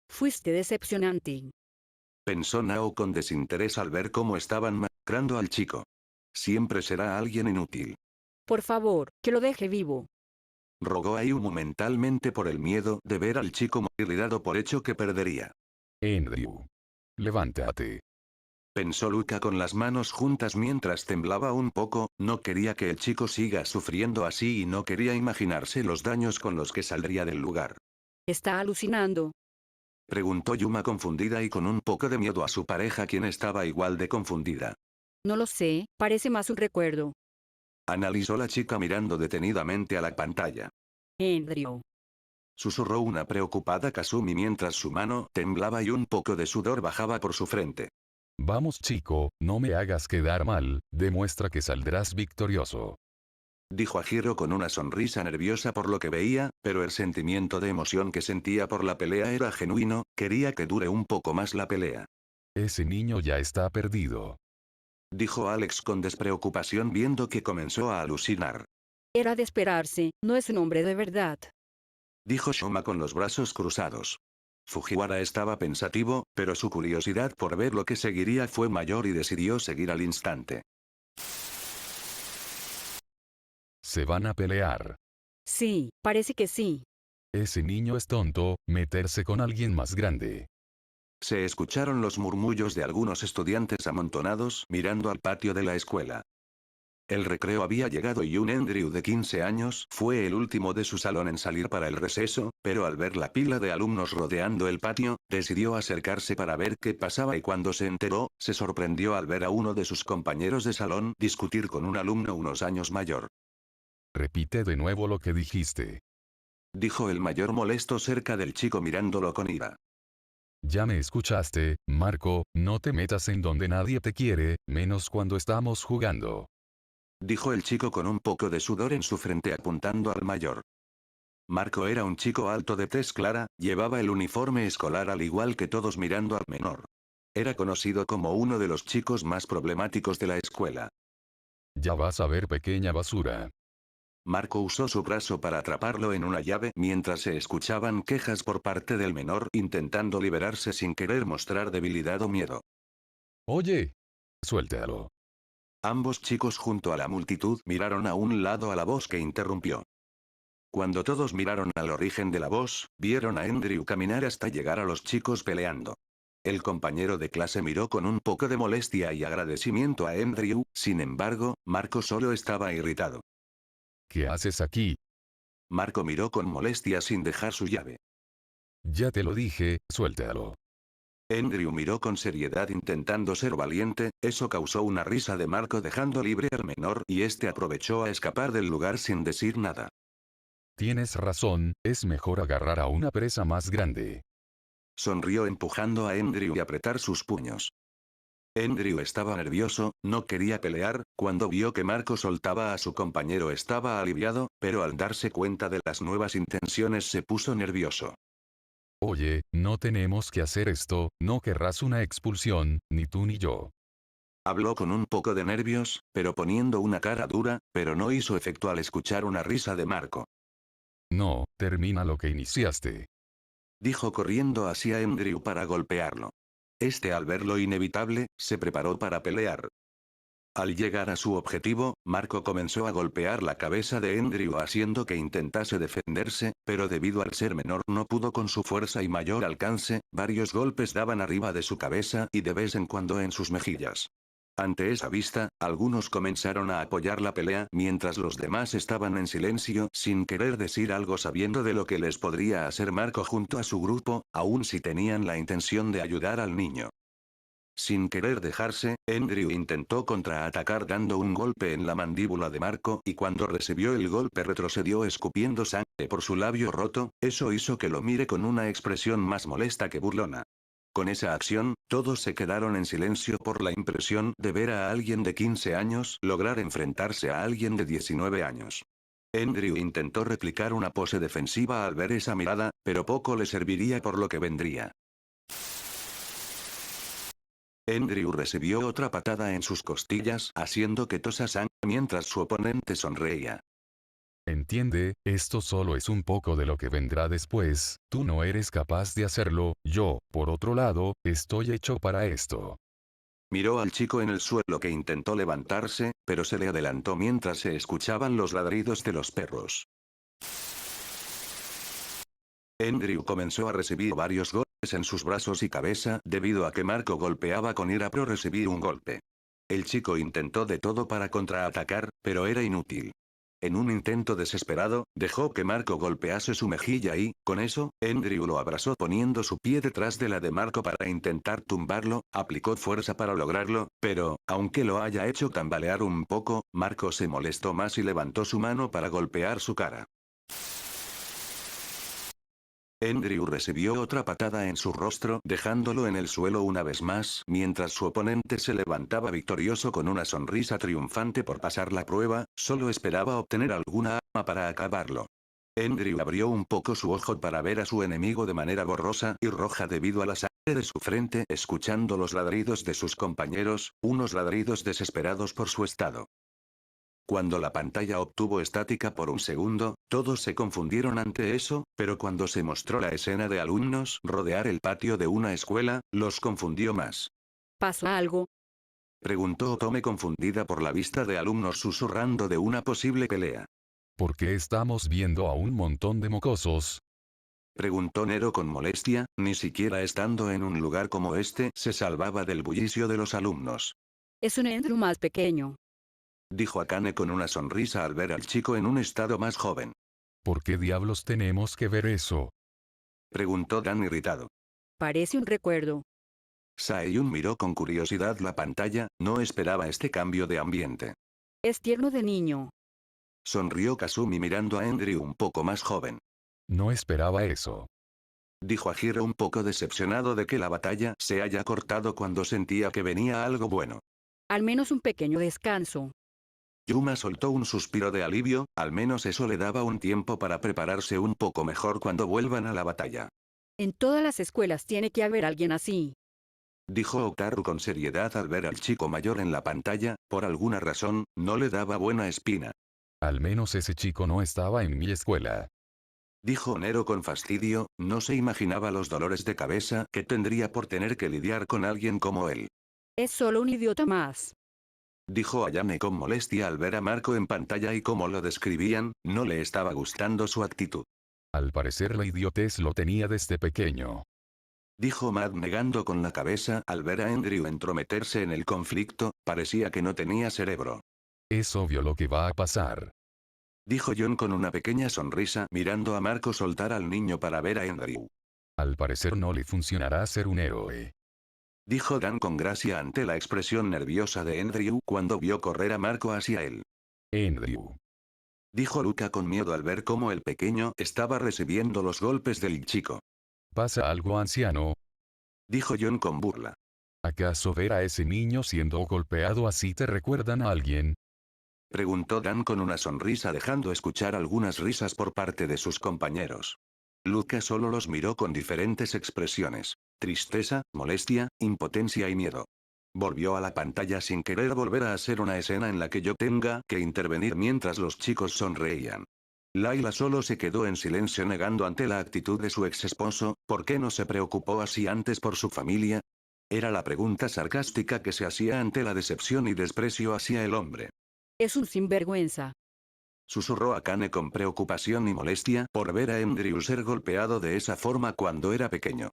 Fuiste decepcionante. Pensó Nao con desinterés al ver cómo estaban masacrando al chico. Siempre será alguien inútil. Por favor, que lo deje vivo. Rogó Ayumu mentalmente por el miedo de ver al chico morir y dado por hecho que perdería. Andrew. Levántate. Pensó Luca con las manos juntas mientras temblaba un poco, no quería que el chico siga sufriendo así y no quería imaginarse los daños con los que saldría del lugar. Está alucinando. Preguntó Yuma confundida y con un poco de miedo a su pareja quien estaba igual de confundida. No lo sé, parece más un recuerdo. Analizó la chica mirando detenidamente a la pantalla. Andrew. Susurró una preocupada Kasumi mientras su mano temblaba y un poco de sudor bajaba por su frente. Vamos chico, no me hagas quedar mal, demuestra que saldrás victorioso. Dijo a Hiro con una sonrisa nerviosa por lo que veía, pero el sentimiento de emoción que sentía por la pelea era genuino, quería que dure un poco más la pelea. Ese niño ya está perdido. Dijo Alex con despreocupación viendo que comenzó a alucinar. Era de esperarse, no es un hombre de verdad. Dijo Shoma con los brazos cruzados. Fujiwara estaba pensativo, pero su curiosidad por ver lo que seguiría fue mayor y decidió seguir al instante. Se van a pelear. Sí, parece que sí. Ese niño es tonto, meterse con alguien más grande. Se escucharon los murmullos de algunos estudiantes amontonados mirando al patio de la escuela. El recreo había llegado y un Andrew de 15 años fue el último de su salón en salir para el receso, pero al ver la pila de alumnos rodeando el patio, decidió acercarse para ver qué pasaba y cuando se enteró, se sorprendió al ver a uno de sus compañeros de salón discutir con un alumno unos años mayor. Repite de nuevo lo que dijiste. Dijo el mayor molesto cerca del chico mirándolo con ira. Ya me escuchaste, Marco, no te metas en donde nadie te quiere, menos cuando estamos jugando. Dijo el chico con un poco de sudor en su frente apuntando al mayor. Marco era un chico alto de tez clara, llevaba el uniforme escolar al igual que todos mirando al menor. Era conocido como uno de los chicos más problemáticos de la escuela. Ya vas a ver pequeña basura. Marco usó su brazo para atraparlo en una llave mientras se escuchaban quejas por parte del menor intentando liberarse sin querer mostrar debilidad o miedo. Oye. Suéltalo. Ambos chicos junto a la multitud miraron a un lado a la voz que interrumpió. Cuando todos miraron al origen de la voz, vieron a Andrew caminar hasta llegar a los chicos peleando. El compañero de clase miró con un poco de molestia y agradecimiento a Andrew, sin embargo, Marco solo estaba irritado. ¿Qué haces aquí? Marco miró con molestia sin dejar su llave. Ya te lo dije, suéltalo. Andrew miró con seriedad intentando ser valiente, eso causó una risa de Marco dejando libre al menor y este aprovechó a escapar del lugar sin decir nada. Tienes razón, es mejor agarrar a una presa más grande. Sonrió empujando a Andrew y apretar sus puños. Andrew estaba nervioso, no quería pelear, cuando vio que Marco soltaba a su compañero estaba aliviado, pero al darse cuenta de las nuevas intenciones se puso nervioso. Oye, no tenemos que hacer esto, no querrás una expulsión, ni tú ni yo. Habló con un poco de nervios, pero poniendo una cara dura, pero no hizo efecto al escuchar una risa de Marco. No, termina lo que iniciaste. Dijo corriendo hacia Andrew para golpearlo. Este al ver lo inevitable, se preparó para pelear. Al llegar a su objetivo, Marco comenzó a golpear la cabeza de Andrew haciendo que intentase defenderse, pero debido al ser menor no pudo con su fuerza y mayor alcance, varios golpes daban arriba de su cabeza y de vez en cuando en sus mejillas. Ante esa vista, algunos comenzaron a apoyar la pelea mientras los demás estaban en silencio sin querer decir algo sabiendo de lo que les podría hacer Marco junto a su grupo, aun si tenían la intención de ayudar al niño. Sin querer dejarse, Andrew intentó contraatacar dando un golpe en la mandíbula de Marco y cuando recibió el golpe retrocedió escupiendo sangre por su labio roto, eso hizo que lo mire con una expresión más molesta que burlona. Con esa acción, todos se quedaron en silencio por la impresión de ver a alguien de 15 años lograr enfrentarse a alguien de 19 años. Andrew intentó replicar una pose defensiva al ver esa mirada, pero poco le serviría por lo que vendría. Andrew recibió otra patada en sus costillas haciendo que tosa sangre mientras su oponente sonreía. Entiende, esto solo es un poco de lo que vendrá después, tú no eres capaz de hacerlo, yo, por otro lado, estoy hecho para esto. Miró al chico en el suelo que intentó levantarse, pero se le adelantó mientras se escuchaban los ladridos de los perros. Andrew comenzó a recibir varios golpes en sus brazos y cabeza debido a que Marco golpeaba con ira pero recibir un golpe. El chico intentó de todo para contraatacar, pero era inútil. En un intento desesperado, dejó que Marco golpease su mejilla y, con eso, Andrew lo abrazó poniendo su pie detrás de la de Marco para intentar tumbarlo, aplicó fuerza para lograrlo, pero, aunque lo haya hecho tambalear un poco, Marco se molestó más y levantó su mano para golpear su cara. Andrew recibió otra patada en su rostro dejándolo en el suelo una vez más mientras su oponente se levantaba victorioso con una sonrisa triunfante por pasar la prueba, solo esperaba obtener alguna arma para acabarlo. Andrew abrió un poco su ojo para ver a su enemigo de manera borrosa y roja debido a la sangre de su frente escuchando los ladridos de sus compañeros, unos ladridos desesperados por su estado. Cuando la pantalla obtuvo estática por un segundo, todos se confundieron ante eso, pero cuando se mostró la escena de alumnos rodear el patio de una escuela, los confundió más. ¿Pasó algo? Preguntó Otome confundida por la vista de alumnos susurrando de una posible pelea. ¿Por qué estamos viendo a un montón de mocosos? Preguntó Nero con molestia, ni siquiera estando en un lugar como este se salvaba del bullicio de los alumnos. Es un Andrew más pequeño. Dijo Akane con una sonrisa al ver al chico en un estado más joven. ¿Por qué diablos tenemos que ver eso? Preguntó Dan irritado. Parece un recuerdo. Saeyun miró con curiosidad la pantalla, no esperaba este cambio de ambiente. Es tierno de niño. Sonrió Kasumi mirando a Andrew un poco más joven. No esperaba eso. Dijo a Hiro un poco decepcionado de que la batalla se haya cortado cuando sentía que venía algo bueno. Al menos un pequeño descanso. Yuma soltó un suspiro de alivio, al menos eso le daba un tiempo para prepararse un poco mejor cuando vuelvan a la batalla. En todas las escuelas tiene que haber alguien así. Dijo Otaru con seriedad al ver al chico mayor en la pantalla, por alguna razón, no le daba buena espina. Al menos ese chico no estaba en mi escuela. Dijo Nero con fastidio, no se imaginaba los dolores de cabeza que tendría por tener que lidiar con alguien como él. Es solo un idiota más. Dijo Ayane con molestia al ver a Marco en pantalla y como lo describían, no le estaba gustando su actitud. Al parecer la idiotez lo tenía desde pequeño. Dijo Matt negando con la cabeza al ver a Andrew entrometerse en el conflicto, parecía que no tenía cerebro. Es obvio lo que va a pasar. Dijo John con una pequeña sonrisa mirando a Marco soltar al niño para ver a Andrew. Al parecer no le funcionará ser un héroe. dijo Dan con gracia ante la expresión nerviosa de Andrew cuando vio correr a Marco hacia él. Andrew. Dijo Luca con miedo al ver cómo el pequeño estaba recibiendo los golpes del chico. ¿Pasa algo, anciano? Dijo John con burla. ¿Acaso ver a ese niño siendo golpeado así te recuerdan a alguien? Preguntó Dan con una sonrisa dejando escuchar algunas risas por parte de sus compañeros. Luca solo los miró con diferentes expresiones: tristeza, molestia, impotencia y miedo. Volvió a la pantalla sin querer volver a hacer una escena en la que yo tenga que intervenir mientras los chicos sonreían. Layla solo se quedó en silencio negando ante la actitud de su ex esposo. ¿Por qué no se preocupó así antes por su familia? Era la pregunta sarcástica que se hacía ante la decepción y desprecio hacia el hombre. Es un sinvergüenza. Susurró Akane con preocupación y molestia por ver a Andrew ser golpeado de esa forma cuando era pequeño.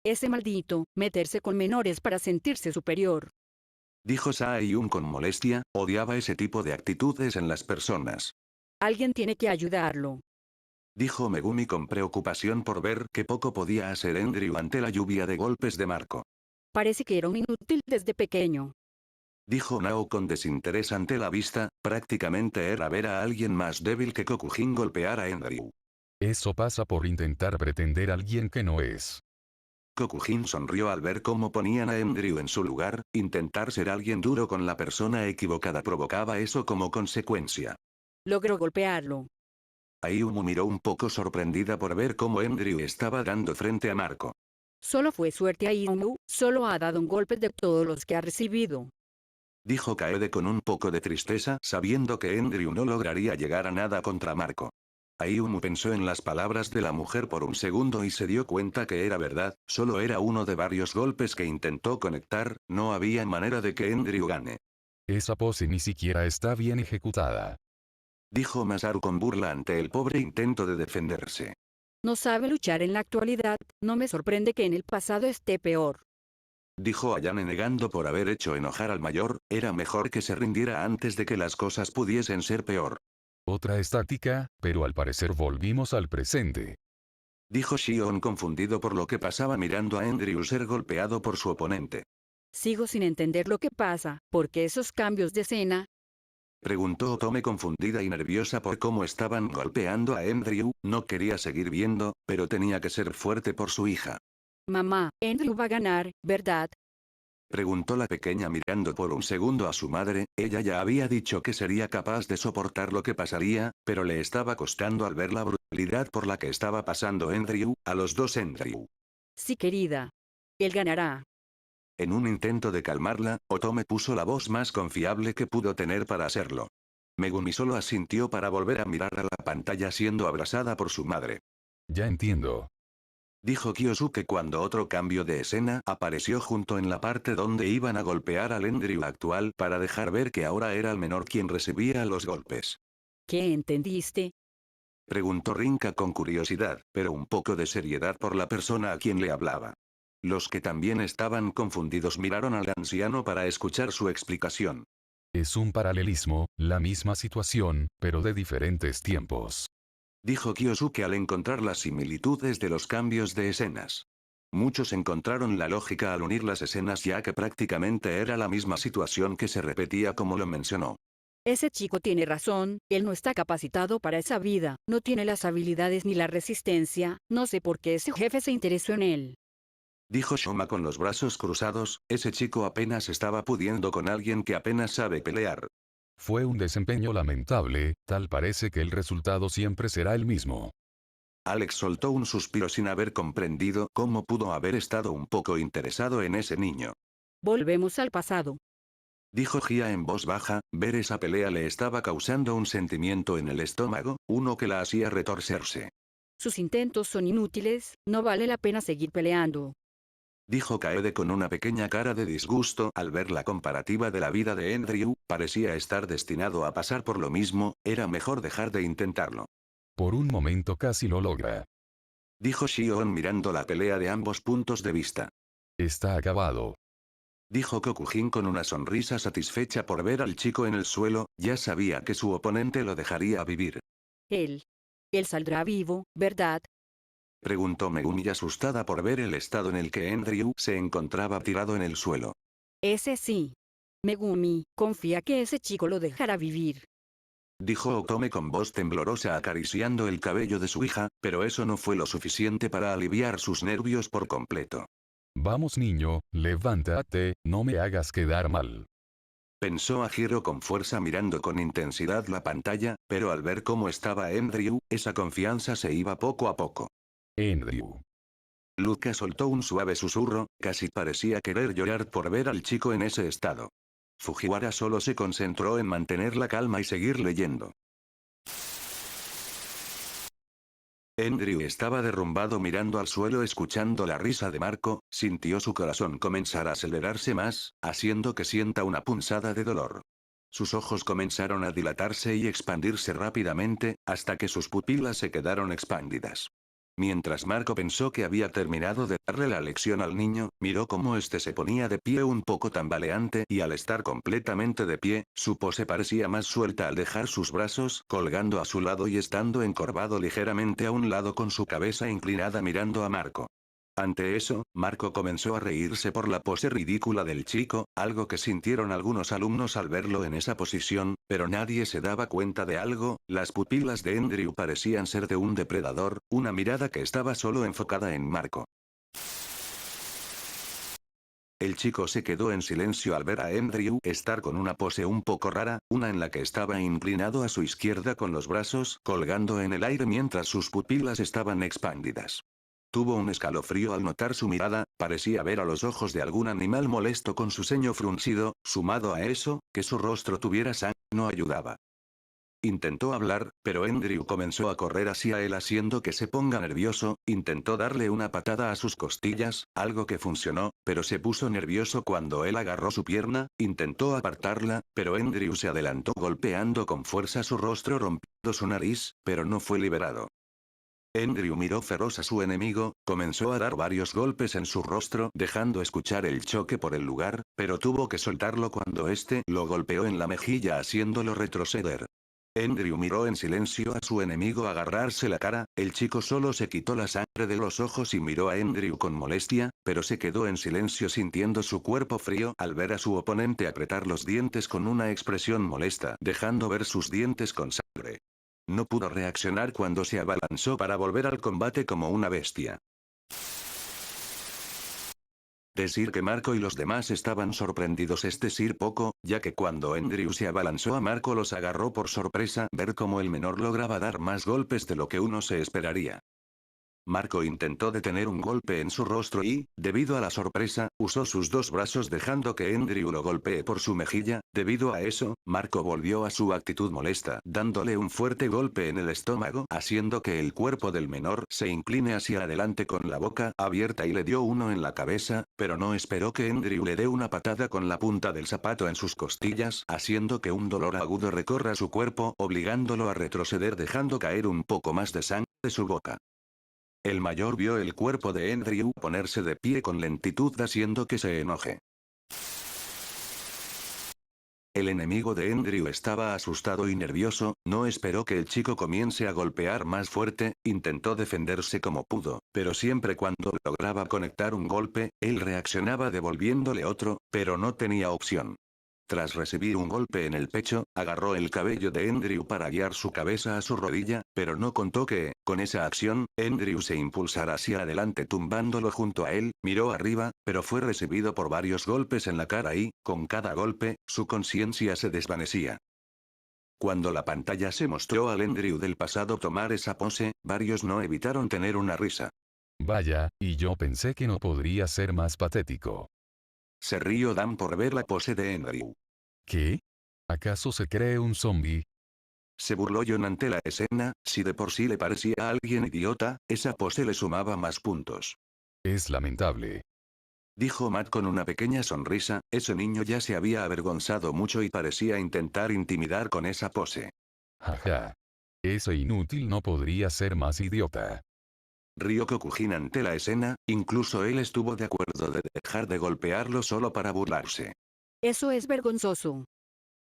Ese maldito, meterse con menores para sentirse superior. Dijo Sae-yun con molestia, odiaba ese tipo de actitudes en las personas. Alguien tiene que ayudarlo. Dijo Megumi con preocupación por ver que poco podía hacer Andrew ante la lluvia de golpes de Marco. Parece que era un inútil desde pequeño. Dijo Nao con desinterés ante la vista, prácticamente era ver a alguien más débil que Kokujin golpear a Andrew. Eso pasa por intentar pretender a alguien que no es. Kokujin sonrió al ver cómo ponían a Andrew en su lugar. Intentar ser alguien duro con la persona equivocada provocaba eso como consecuencia. Logró golpearlo. Ayumu miró un poco sorprendida por ver cómo Andrew estaba dando frente a Marco. Solo fue suerte a Inu, solo ha dado un golpe de todos los que ha recibido. Dijo Kaede con un poco de tristeza sabiendo que Andrew no lograría llegar a nada contra Marco. Ayumu pensó en las palabras de la mujer por un segundo y se dio cuenta que era verdad, solo era uno de varios golpes que intentó conectar, no había manera de que Andrew gane. Esa pose ni siquiera está bien ejecutada. Dijo Masaru con burla ante el pobre intento de defenderse. No sabe luchar en la actualidad, no me sorprende que en el pasado esté peor. Dijo Ayane negando por haber hecho enojar al mayor, era mejor que se rindiera antes de que las cosas pudiesen ser peor. Otra estática, pero al parecer volvimos al presente. Dijo Shion confundido por lo que pasaba mirando a Andrew ser golpeado por su oponente. Sigo sin entender lo que pasa, porque esos cambios de escena. Preguntó Otome confundida y nerviosa por cómo estaban golpeando a Andrew, no quería seguir viendo, pero tenía que ser fuerte por su hija. Mamá, Andrew va a ganar, ¿verdad? Preguntó la pequeña mirando por un segundo a su madre. Ella ya había dicho que sería capaz de soportar lo que pasaría, pero le estaba costando al ver la brutalidad por la que estaba pasando Andrew, a los dos Andrew. Sí, querida. Él ganará. En un intento de calmarla, Otome puso la voz más confiable que pudo tener para hacerlo. Megumi solo asintió para volver a mirar a la pantalla siendo abrazada por su madre. Ya entiendo. Dijo Kyosuke cuando otro cambio de escena apareció junto en la parte donde iban a golpear al Andrew actual para dejar ver que ahora era el menor quien recibía los golpes. ¿Qué entendiste? Preguntó Rinka con curiosidad, pero un poco de seriedad por la persona a quien le hablaba. Los que también estaban confundidos miraron al anciano para escuchar su explicación. Es un paralelismo, la misma situación, pero de diferentes tiempos. Dijo Kyosuke al encontrar las similitudes de los cambios de escenas. Muchos encontraron la lógica al unir las escenas ya que prácticamente era la misma situación que se repetía como lo mencionó. Ese chico tiene razón, él no está capacitado para esa vida, no tiene las habilidades ni la resistencia, no sé por qué ese jefe se interesó en él. Dijo Shoma con los brazos cruzados, ese chico apenas estaba pudiendo con alguien que apenas sabe pelear. Fue un desempeño lamentable, tal parece que el resultado siempre será el mismo. Alex soltó un suspiro sin haber comprendido cómo pudo haber estado un poco interesado en ese niño. Volvemos al pasado. Dijo Gia en voz baja, ver esa pelea le estaba causando un sentimiento en el estómago, uno que la hacía retorcerse. Sus intentos son inútiles, no vale la pena seguir peleando. Dijo Kaede con una pequeña cara de disgusto al ver la comparativa de la vida de Andrew, parecía estar destinado a pasar por lo mismo, era mejor dejar de intentarlo. Por un momento casi lo logra. Dijo Shion mirando la pelea de ambos puntos de vista. Está acabado. Dijo Kokujin con una sonrisa satisfecha por ver al chico en el suelo, ya sabía que su oponente lo dejaría vivir. Él saldrá vivo, ¿verdad? Preguntó Megumi asustada por ver el estado en el que Andrew se encontraba tirado en el suelo. Ese sí. Megumi, confía que ese chico lo dejará vivir. Dijo Otome con voz temblorosa acariciando el cabello de su hija, pero eso no fue lo suficiente para aliviar sus nervios por completo. Vamos niño, levántate, no me hagas quedar mal. Pensó a Hiro con fuerza mirando con intensidad la pantalla, pero al ver cómo estaba Andrew, esa confianza se iba poco a poco. Andrew. Luca soltó un suave susurro, casi parecía querer llorar por ver al chico en ese estado. Fujiwara solo se concentró en mantener la calma y seguir leyendo. Andrew estaba derrumbado mirando al suelo escuchando la risa de Marco, sintió su corazón comenzar a acelerarse más, haciendo que sienta una punzada de dolor. Sus ojos comenzaron a dilatarse y expandirse rápidamente, hasta que sus pupilas se quedaron expandidas. Mientras Marco pensó que había terminado de darle la lección al niño, miró cómo este se ponía de pie un poco tambaleante y al estar completamente de pie, su pose parecía más suelta al dejar sus brazos colgando a su lado y estando encorvado ligeramente a un lado con su cabeza inclinada mirando a Marco. Ante eso, Marco comenzó a reírse por la pose ridícula del chico, algo que sintieron algunos alumnos al verlo en esa posición, pero nadie se daba cuenta de algo, las pupilas de Andrew parecían ser de un depredador, una mirada que estaba solo enfocada en Marco. El chico se quedó en silencio al ver a Andrew estar con una pose un poco rara, una en la que estaba inclinado a su izquierda con los brazos colgando en el aire mientras sus pupilas estaban expandidas. Tuvo un escalofrío al notar su mirada, parecía ver a los ojos de algún animal molesto con su ceño fruncido, sumado a eso, que su rostro tuviera sangre no ayudaba. Intentó hablar, pero Andrew comenzó a correr hacia él haciendo que se ponga nervioso, intentó darle una patada a sus costillas, algo que funcionó, pero se puso nervioso cuando él agarró su pierna, intentó apartarla, pero Andrew se adelantó golpeando con fuerza su rostro rompiendo su nariz, pero no fue liberado. Andrew miró feroz a su enemigo, comenzó a dar varios golpes en su rostro dejando escuchar el choque por el lugar, pero tuvo que soltarlo cuando este lo golpeó en la mejilla haciéndolo retroceder. Andrew miró en silencio a su enemigo agarrarse la cara, el chico solo se quitó la sangre de los ojos y miró a Andrew con molestia, pero se quedó en silencio sintiendo su cuerpo frío al ver a su oponente apretar los dientes con una expresión molesta, dejando ver sus dientes con sangre. No pudo reaccionar cuando se abalanzó para volver al combate como una bestia. Decir que Marco y los demás estaban sorprendidos es decir poco, ya que cuando Andrew se abalanzó a Marco los agarró por sorpresa ver cómo el menor lograba dar más golpes de lo que uno se esperaría. Marco intentó detener un golpe en su rostro y, debido a la sorpresa, usó sus dos brazos dejando que Andrew lo golpee por su mejilla, debido a eso, Marco volvió a su actitud molesta, dándole un fuerte golpe en el estómago, haciendo que el cuerpo del menor se incline hacia adelante con la boca abierta y le dio uno en la cabeza, pero no esperó que Andrew le dé una patada con la punta del zapato en sus costillas, haciendo que un dolor agudo recorra su cuerpo, obligándolo a retroceder dejando caer un poco más de sangre de su boca. El mayor vio el cuerpo de Andrew ponerse de pie con lentitud haciendo que se enoje. El enemigo de Andrew estaba asustado y nervioso, no esperó que el chico comience a golpear más fuerte, intentó defenderse como pudo, pero siempre cuando lograba conectar un golpe, él reaccionaba devolviéndole otro, pero no tenía opción. Tras recibir un golpe en el pecho, agarró el cabello de Andrew para guiar su cabeza a su rodilla, pero no contó que, con esa acción, Andrew se impulsara hacia adelante tumbándolo junto a él, miró arriba, pero fue recibido por varios golpes en la cara y, con cada golpe, su conciencia se desvanecía. Cuando la pantalla se mostró al Andrew del pasado tomar esa pose, varios no evitaron tener una risa. Vaya, y yo pensé que no podría ser más patético. Se rió Dan por ver la pose de Andrew. ¿Qué? ¿Acaso se cree un zombie? Se burló John ante la escena, si de por sí le parecía a alguien idiota, esa pose le sumaba más puntos. Es lamentable. Dijo Matt con una pequeña sonrisa, ese niño ya se había avergonzado mucho y parecía intentar intimidar con esa pose. Jaja. Ese inútil no podría ser más idiota. Rió Kokujin ante la escena, incluso él estuvo de acuerdo de dejar de golpearlo solo para burlarse. Eso es vergonzoso.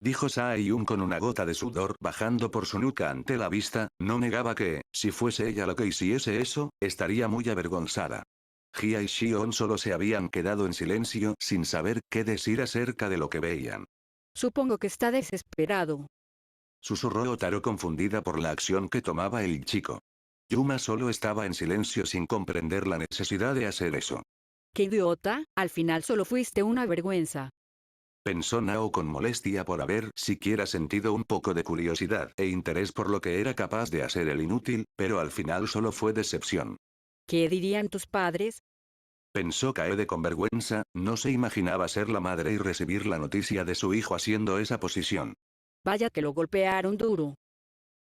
Dijo Sae-Yun con una gota de sudor bajando por su nuca ante la vista, no negaba que, si fuese ella la que hiciese eso, estaría muy avergonzada. Jia y Xion solo se habían quedado en silencio sin saber qué decir acerca de lo que veían. Supongo que está desesperado. Susurró Otaro confundida por la acción que tomaba el chico. Yuma solo estaba en silencio sin comprender la necesidad de hacer eso. ¡Qué idiota! Al final solo fuiste una vergüenza. Pensó Nao con molestia por haber siquiera sentido un poco de curiosidad e interés por lo que era capaz de hacer el inútil, pero al final solo fue decepción. ¿Qué dirían tus padres? Pensó Kaede con vergüenza, no se imaginaba ser la madre y recibir la noticia de su hijo haciendo esa posición. Vaya que lo golpearon duro.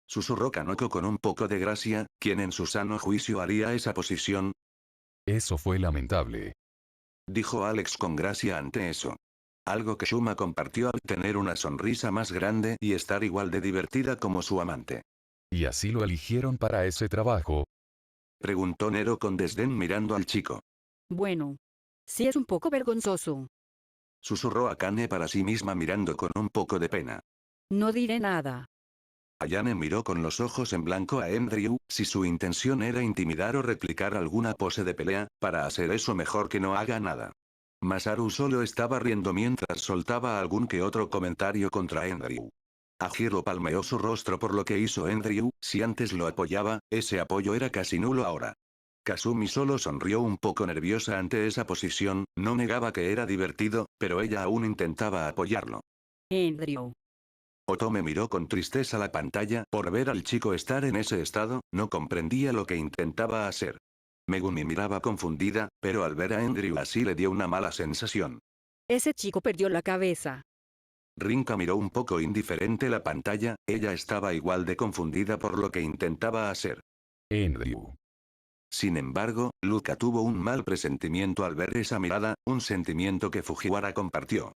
Susurró Kanoko con un poco de gracia, ¿quién en su sano juicio haría esa posición? Eso fue lamentable. Dijo Alex con gracia ante eso. Algo que Shuma compartió al tener una sonrisa más grande y estar igual de divertida como su amante. ¿Y así lo eligieron para ese trabajo? Preguntó Nero con desdén mirando al chico. Bueno. Sí es un poco vergonzoso. Susurró Akane para sí misma mirando con un poco de pena. No diré nada. Ayane miró con los ojos en blanco a Andrew, si su intención era intimidar o replicar alguna pose de pelea, para hacer eso mejor que no haga nada. Masaru solo estaba riendo mientras soltaba algún que otro comentario contra Andrew. Ajiro palmeó su rostro por lo que hizo Andrew, si antes lo apoyaba, ese apoyo era casi nulo ahora. Kasumi solo sonrió un poco nerviosa ante esa posición, no negaba que era divertido, pero ella aún intentaba apoyarlo. Andrew. Otome miró con tristeza la pantalla, por ver al chico estar en ese estado, no comprendía lo que intentaba hacer. Megumi miraba confundida, pero al ver a Andrew así le dio una mala sensación. Ese chico perdió la cabeza. Rinka miró un poco indiferente la pantalla, ella estaba igual de confundida por lo que intentaba hacer. Andrew. Sin embargo, Luca tuvo un mal presentimiento al ver esa mirada, un sentimiento que Fujiwara compartió.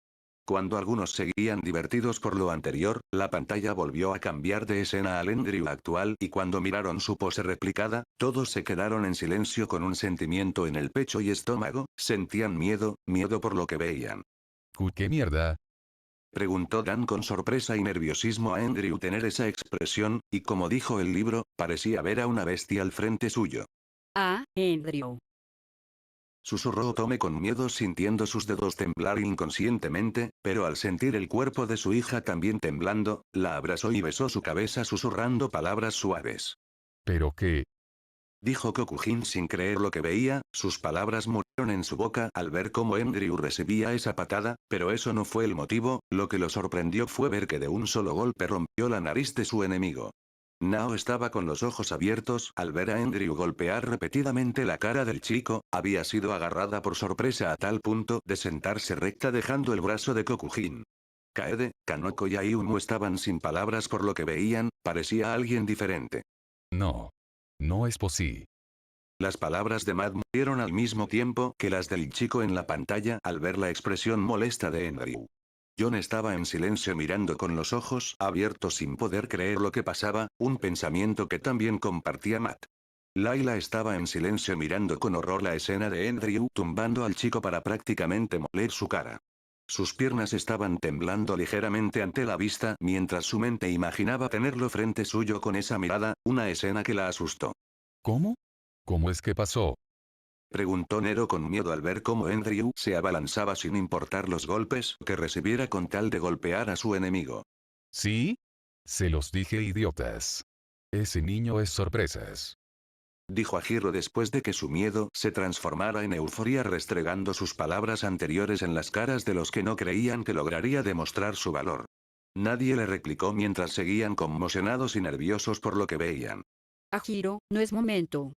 Cuando algunos seguían divertidos por lo anterior, la pantalla volvió a cambiar de escena al Andrew actual y cuando miraron su pose replicada, todos se quedaron en silencio con un sentimiento en el pecho y estómago, sentían miedo, miedo por lo que veían. ¿Qué mierda? Preguntó Dan con sorpresa y nerviosismo a Andrew tener esa expresión, y como dijo el libro, parecía ver a una bestia al frente suyo. Ah, Andrew. Susurró Otome con miedo sintiendo sus dedos temblar inconscientemente, pero al sentir el cuerpo de su hija también temblando, la abrazó y besó su cabeza susurrando palabras suaves. ¿Pero qué? Dijo Kokujin sin creer lo que veía, sus palabras murieron en su boca al ver cómo Andrew recibía esa patada, pero eso no fue el motivo, lo que lo sorprendió fue ver que de un solo golpe rompió la nariz de su enemigo. Nao estaba con los ojos abiertos al ver a Andrew golpear repetidamente la cara del chico, había sido agarrada por sorpresa a tal punto de sentarse recta dejando el brazo de Kokujin. Kaede, Kanoko y Ayumu estaban sin palabras por lo que veían, parecía alguien diferente. No. No es posible. Las palabras de Matt murieron al mismo tiempo que las del chico en la pantalla al ver la expresión molesta de Andrew. John estaba en silencio mirando con los ojos abiertos sin poder creer lo que pasaba, un pensamiento que también compartía Matt. Layla estaba en silencio mirando con horror la escena de Andrew tumbando al chico para prácticamente moler su cara. Sus piernas estaban temblando ligeramente ante la vista mientras su mente imaginaba tenerlo frente suyo con esa mirada, una escena que la asustó. ¿Cómo? ¿Cómo es que pasó? Preguntó Nero con miedo al ver cómo Andrew se abalanzaba sin importar los golpes que recibiera con tal de golpear a su enemigo. ¿Sí? Se los dije, idiotas. Ese niño es sorpresas. Dijo Ajiro después de que su miedo se transformara en euforia restregando sus palabras anteriores en las caras de los que no creían que lograría demostrar su valor. Nadie le replicó mientras seguían conmocionados y nerviosos por lo que veían. Ajiro, no es momento.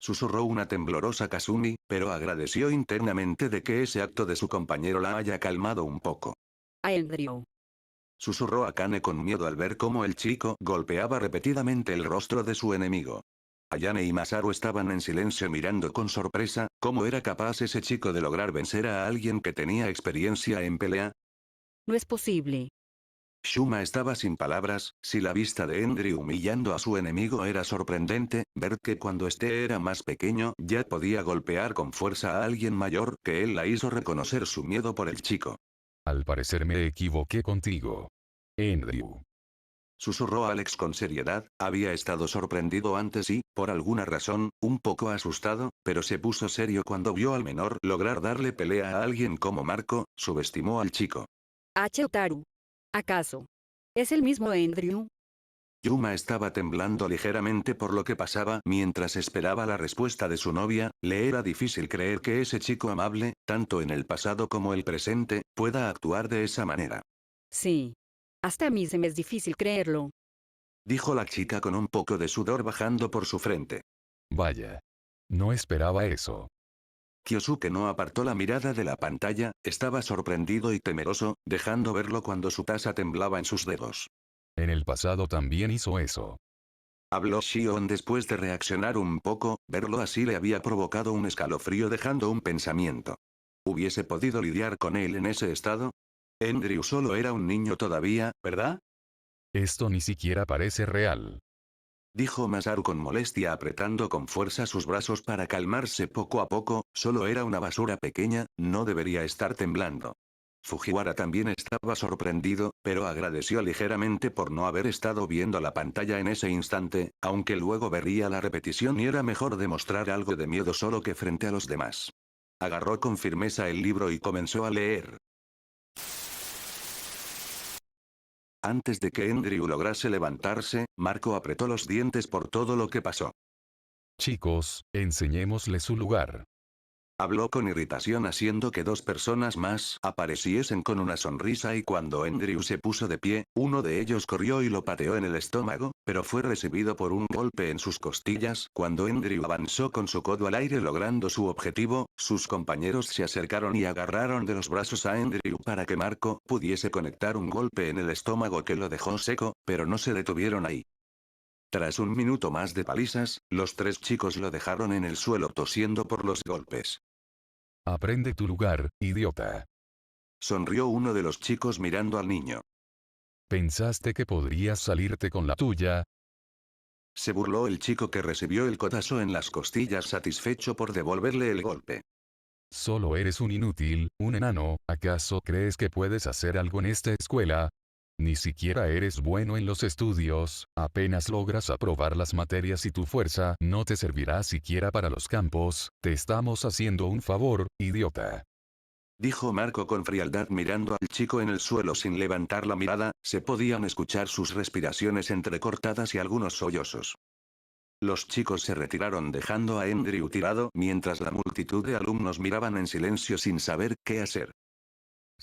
Susurró una temblorosa Kasumi, pero agradeció internamente de que ese acto de su compañero la haya calmado un poco. Andrew. Susurró Akane con miedo al ver cómo el chico golpeaba repetidamente el rostro de su enemigo. Ayane y Masaru estaban en silencio mirando con sorpresa, ¿cómo era capaz ese chico de lograr vencer a alguien que tenía experiencia en pelea? No es posible. Shuma estaba sin palabras, si la vista de Andrew humillando a su enemigo era sorprendente, ver que cuando este era más pequeño ya podía golpear con fuerza a alguien mayor que él la hizo reconocer su miedo por el chico. Al parecer me equivoqué contigo. Andrew. Susurró Alex con seriedad, había estado sorprendido antes y, por alguna razón, un poco asustado, pero se puso serio cuando vio al menor lograr darle pelea a alguien como Marco, subestimó al chico. Otaru. ¿Acaso? ¿Es el mismo Andrew? Yuma estaba temblando ligeramente por lo que pasaba mientras esperaba la respuesta de su novia, le era difícil creer que ese chico amable, tanto en el pasado como el presente, pueda actuar de esa manera. Sí. Hasta a mí se me es difícil creerlo. Dijo la chica con un poco de sudor bajando por su frente. Vaya. No esperaba eso. Kyosuke no apartó la mirada de la pantalla, estaba sorprendido y temeroso, dejando verlo cuando su taza temblaba en sus dedos. En el pasado también hizo eso. Habló Shion después de reaccionar un poco, verlo así le había provocado un escalofrío dejando un pensamiento. ¿Hubiese podido lidiar con él en ese estado? Andrew solo era un niño todavía, ¿verdad? Esto ni siquiera parece real. Dijo Masaru con molestia apretando con fuerza sus brazos para calmarse poco a poco, solo era una basura pequeña, no debería estar temblando. Fujiwara también estaba sorprendido, pero agradeció ligeramente por no haber estado viendo la pantalla en ese instante, aunque luego vería la repetición y era mejor demostrar algo de miedo solo que frente a los demás. Agarró con firmeza el libro y comenzó a leer. Antes de que Andrew lograse levantarse, Marco apretó los dientes por todo lo que pasó. Chicos, enseñémosle su lugar. Habló con irritación haciendo que dos personas más apareciesen con una sonrisa y cuando Andrew se puso de pie, uno de ellos corrió y lo pateó en el estómago, pero fue recibido por un golpe en sus costillas. Cuando Andrew avanzó con su codo al aire logrando su objetivo, sus compañeros se acercaron y agarraron de los brazos a Andrew para que Marco pudiese conectar un golpe en el estómago que lo dejó seco, pero no se detuvieron ahí. Tras un minuto más de palizas, los tres chicos lo dejaron en el suelo tosiendo por los golpes. Aprende tu lugar, idiota. Sonrió uno de los chicos mirando al niño. ¿Pensaste que podrías salirte con la tuya? Se burló el chico que recibió el codazo en las costillas satisfecho por devolverle el golpe. Solo eres un inútil, un enano, ¿acaso crees que puedes hacer algo en esta escuela? Ni siquiera eres bueno en los estudios, apenas logras aprobar las materias y tu fuerza no te servirá siquiera para los campos, te estamos haciendo un favor, idiota. Dijo Marco con frialdad mirando al chico en el suelo sin levantar la mirada, se podían escuchar sus respiraciones entrecortadas y algunos sollozos. Los chicos se retiraron dejando a Andrew tirado mientras la multitud de alumnos miraban en silencio sin saber qué hacer.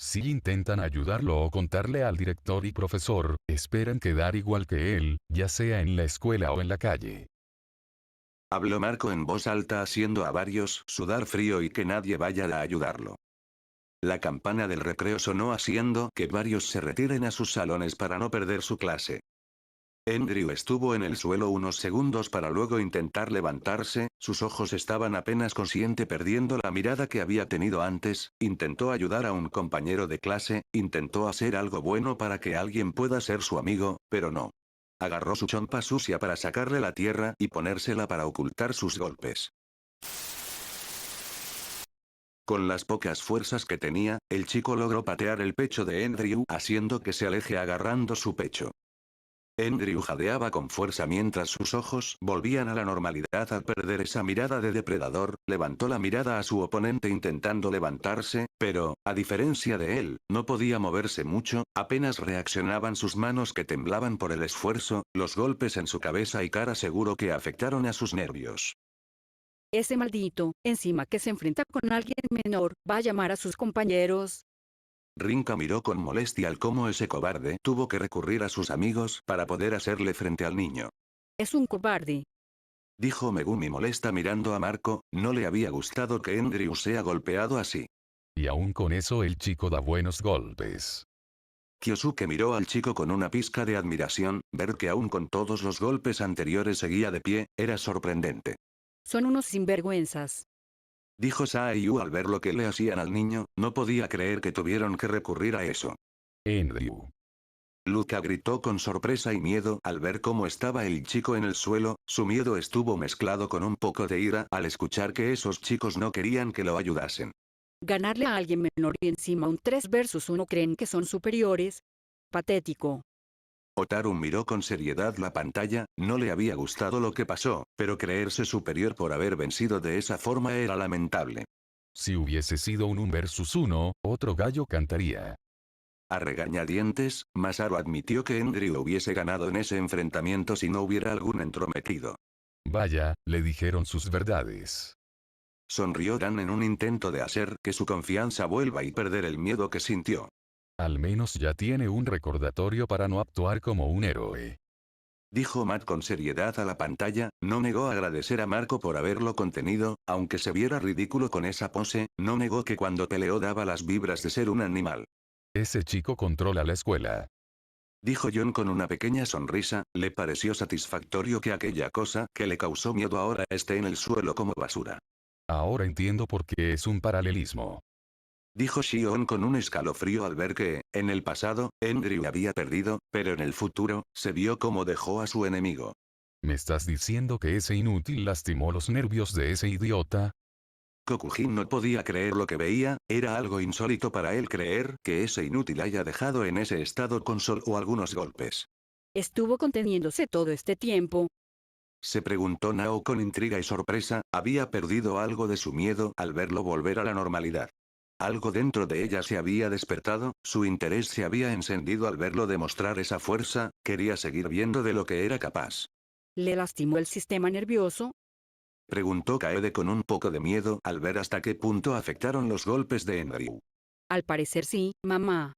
Si intentan ayudarlo o contarle al director y profesor, esperan quedar igual que él, ya sea en la escuela o en la calle. Habló Marco en voz alta haciendo a varios sudar frío y que nadie vaya a ayudarlo. La campana del recreo sonó haciendo que varios se retiren a sus salones para no perder su clase. Andrew estuvo en el suelo unos segundos para luego intentar levantarse, sus ojos estaban apenas consciente perdiendo la mirada que había tenido antes, intentó ayudar a un compañero de clase, intentó hacer algo bueno para que alguien pueda ser su amigo, pero no. Agarró su chompa sucia para sacarle la tierra y ponérsela para ocultar sus golpes. Con las pocas fuerzas que tenía, el chico logró patear el pecho de Andrew haciendo que se aleje agarrando su pecho. Andrew jadeaba con fuerza mientras sus ojos volvían a la normalidad al perder esa mirada de depredador, levantó la mirada a su oponente intentando levantarse, pero, a diferencia de él, no podía moverse mucho, apenas reaccionaban sus manos que temblaban por el esfuerzo, los golpes en su cabeza y cara seguro que afectaron a sus nervios. Ese maldito, encima que se enfrenta con alguien menor, va a llamar a sus compañeros. Rinka miró con molestia al cómo ese cobarde tuvo que recurrir a sus amigos para poder hacerle frente al niño. Es un cobarde. Dijo Megumi molesta mirando a Marco, no le había gustado que Andrew sea golpeado así. Y aún con eso el chico da buenos golpes. Kyosuke miró al chico con una pizca de admiración, ver que aún con todos los golpes anteriores seguía de pie, era sorprendente. Son unos sinvergüenzas. Dijo Saiyu al ver lo que le hacían al niño, no podía creer que tuvieron que recurrir a eso. Andrew. Luca gritó con sorpresa y miedo al ver cómo estaba el chico en el suelo, su miedo estuvo mezclado con un poco de ira al escuchar que esos chicos no querían que lo ayudasen. Ganarle a alguien menor y encima un 3 versus 1 creen que son superiores. Patético. Otaru miró con seriedad la pantalla, no le había gustado lo que pasó, pero creerse superior por haber vencido de esa forma era lamentable. Si hubiese sido un versus uno, otro gallo cantaría. A regañadientes, Masaru admitió que Andrew hubiese ganado en ese enfrentamiento si no hubiera algún entrometido. Vaya, le dijeron sus verdades. Sonrió Dan en un intento de hacer que su confianza vuelva y perder el miedo que sintió. Al menos ya tiene un recordatorio para no actuar como un héroe. Dijo Matt con seriedad a la pantalla, no negó agradecer a Marco por haberlo contenido, aunque se viera ridículo con esa pose, no negó que cuando peleó daba las vibras de ser un animal. Ese chico controla la escuela. Dijo John con una pequeña sonrisa, le pareció satisfactorio que aquella cosa que le causó miedo ahora esté en el suelo como basura. Ahora entiendo por qué es un paralelismo. Dijo Shion con un escalofrío al ver que, en el pasado, Andrew había perdido, pero en el futuro, se vio cómo dejó a su enemigo. ¿Me estás diciendo que ese inútil lastimó los nervios de ese idiota? Kokujin no podía creer lo que veía, era algo insólito para él creer que ese inútil haya dejado en ese estado con solo algunos golpes. Estuvo conteniéndose todo este tiempo. Se preguntó Nao con intriga y sorpresa, había perdido algo de su miedo al verlo volver a la normalidad. Algo dentro de ella se había despertado, su interés se había encendido al verlo demostrar esa fuerza, quería seguir viendo de lo que era capaz. ¿Le lastimó el sistema nervioso? Preguntó Kaede con un poco de miedo al ver hasta qué punto afectaron los golpes de Andrew. Al parecer sí, mamá.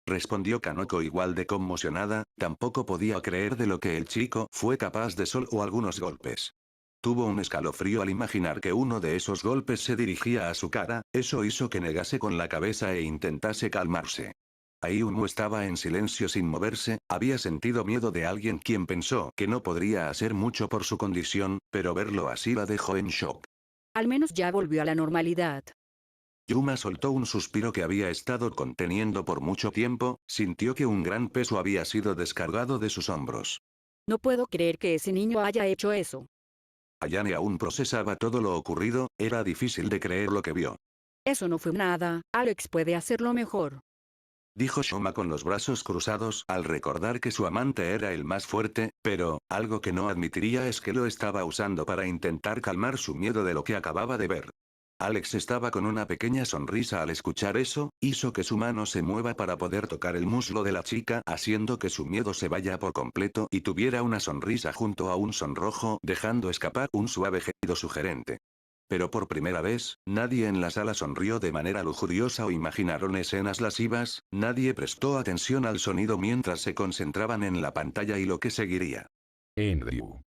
Respondió Kanoko igual de conmocionada, tampoco podía creer de lo que el chico fue capaz de solo algunos golpes. Tuvo un escalofrío al imaginar que uno de esos golpes se dirigía a su cara, eso hizo que negase con la cabeza e intentase calmarse. Ayumu estaba en silencio sin moverse, había sentido miedo de alguien quien pensó que no podría hacer mucho por su condición, pero verlo así la dejó en shock. Al menos ya volvió a la normalidad. Yuma soltó un suspiro que había estado conteniendo por mucho tiempo, sintió que un gran peso había sido descargado de sus hombros. No puedo creer que ese niño haya hecho eso. Ayane aún procesaba todo lo ocurrido, era difícil de creer lo que vio. Eso no fue nada, Alex puede hacerlo mejor. Dijo Shoma con los brazos cruzados al recordar que su amante era el más fuerte, pero, algo que no admitiría es que lo estaba usando para intentar calmar su miedo de lo que acababa de ver. Alex estaba con una pequeña sonrisa al escuchar eso, hizo que su mano se mueva para poder tocar el muslo de la chica, haciendo que su miedo se vaya por completo y tuviera una sonrisa junto a un sonrojo, dejando escapar un suave gemido sugerente. Pero por primera vez, nadie en la sala sonrió de manera lujuriosa o imaginaron escenas lascivas, nadie prestó atención al sonido mientras se concentraban en la pantalla y lo que seguiría. Andrew.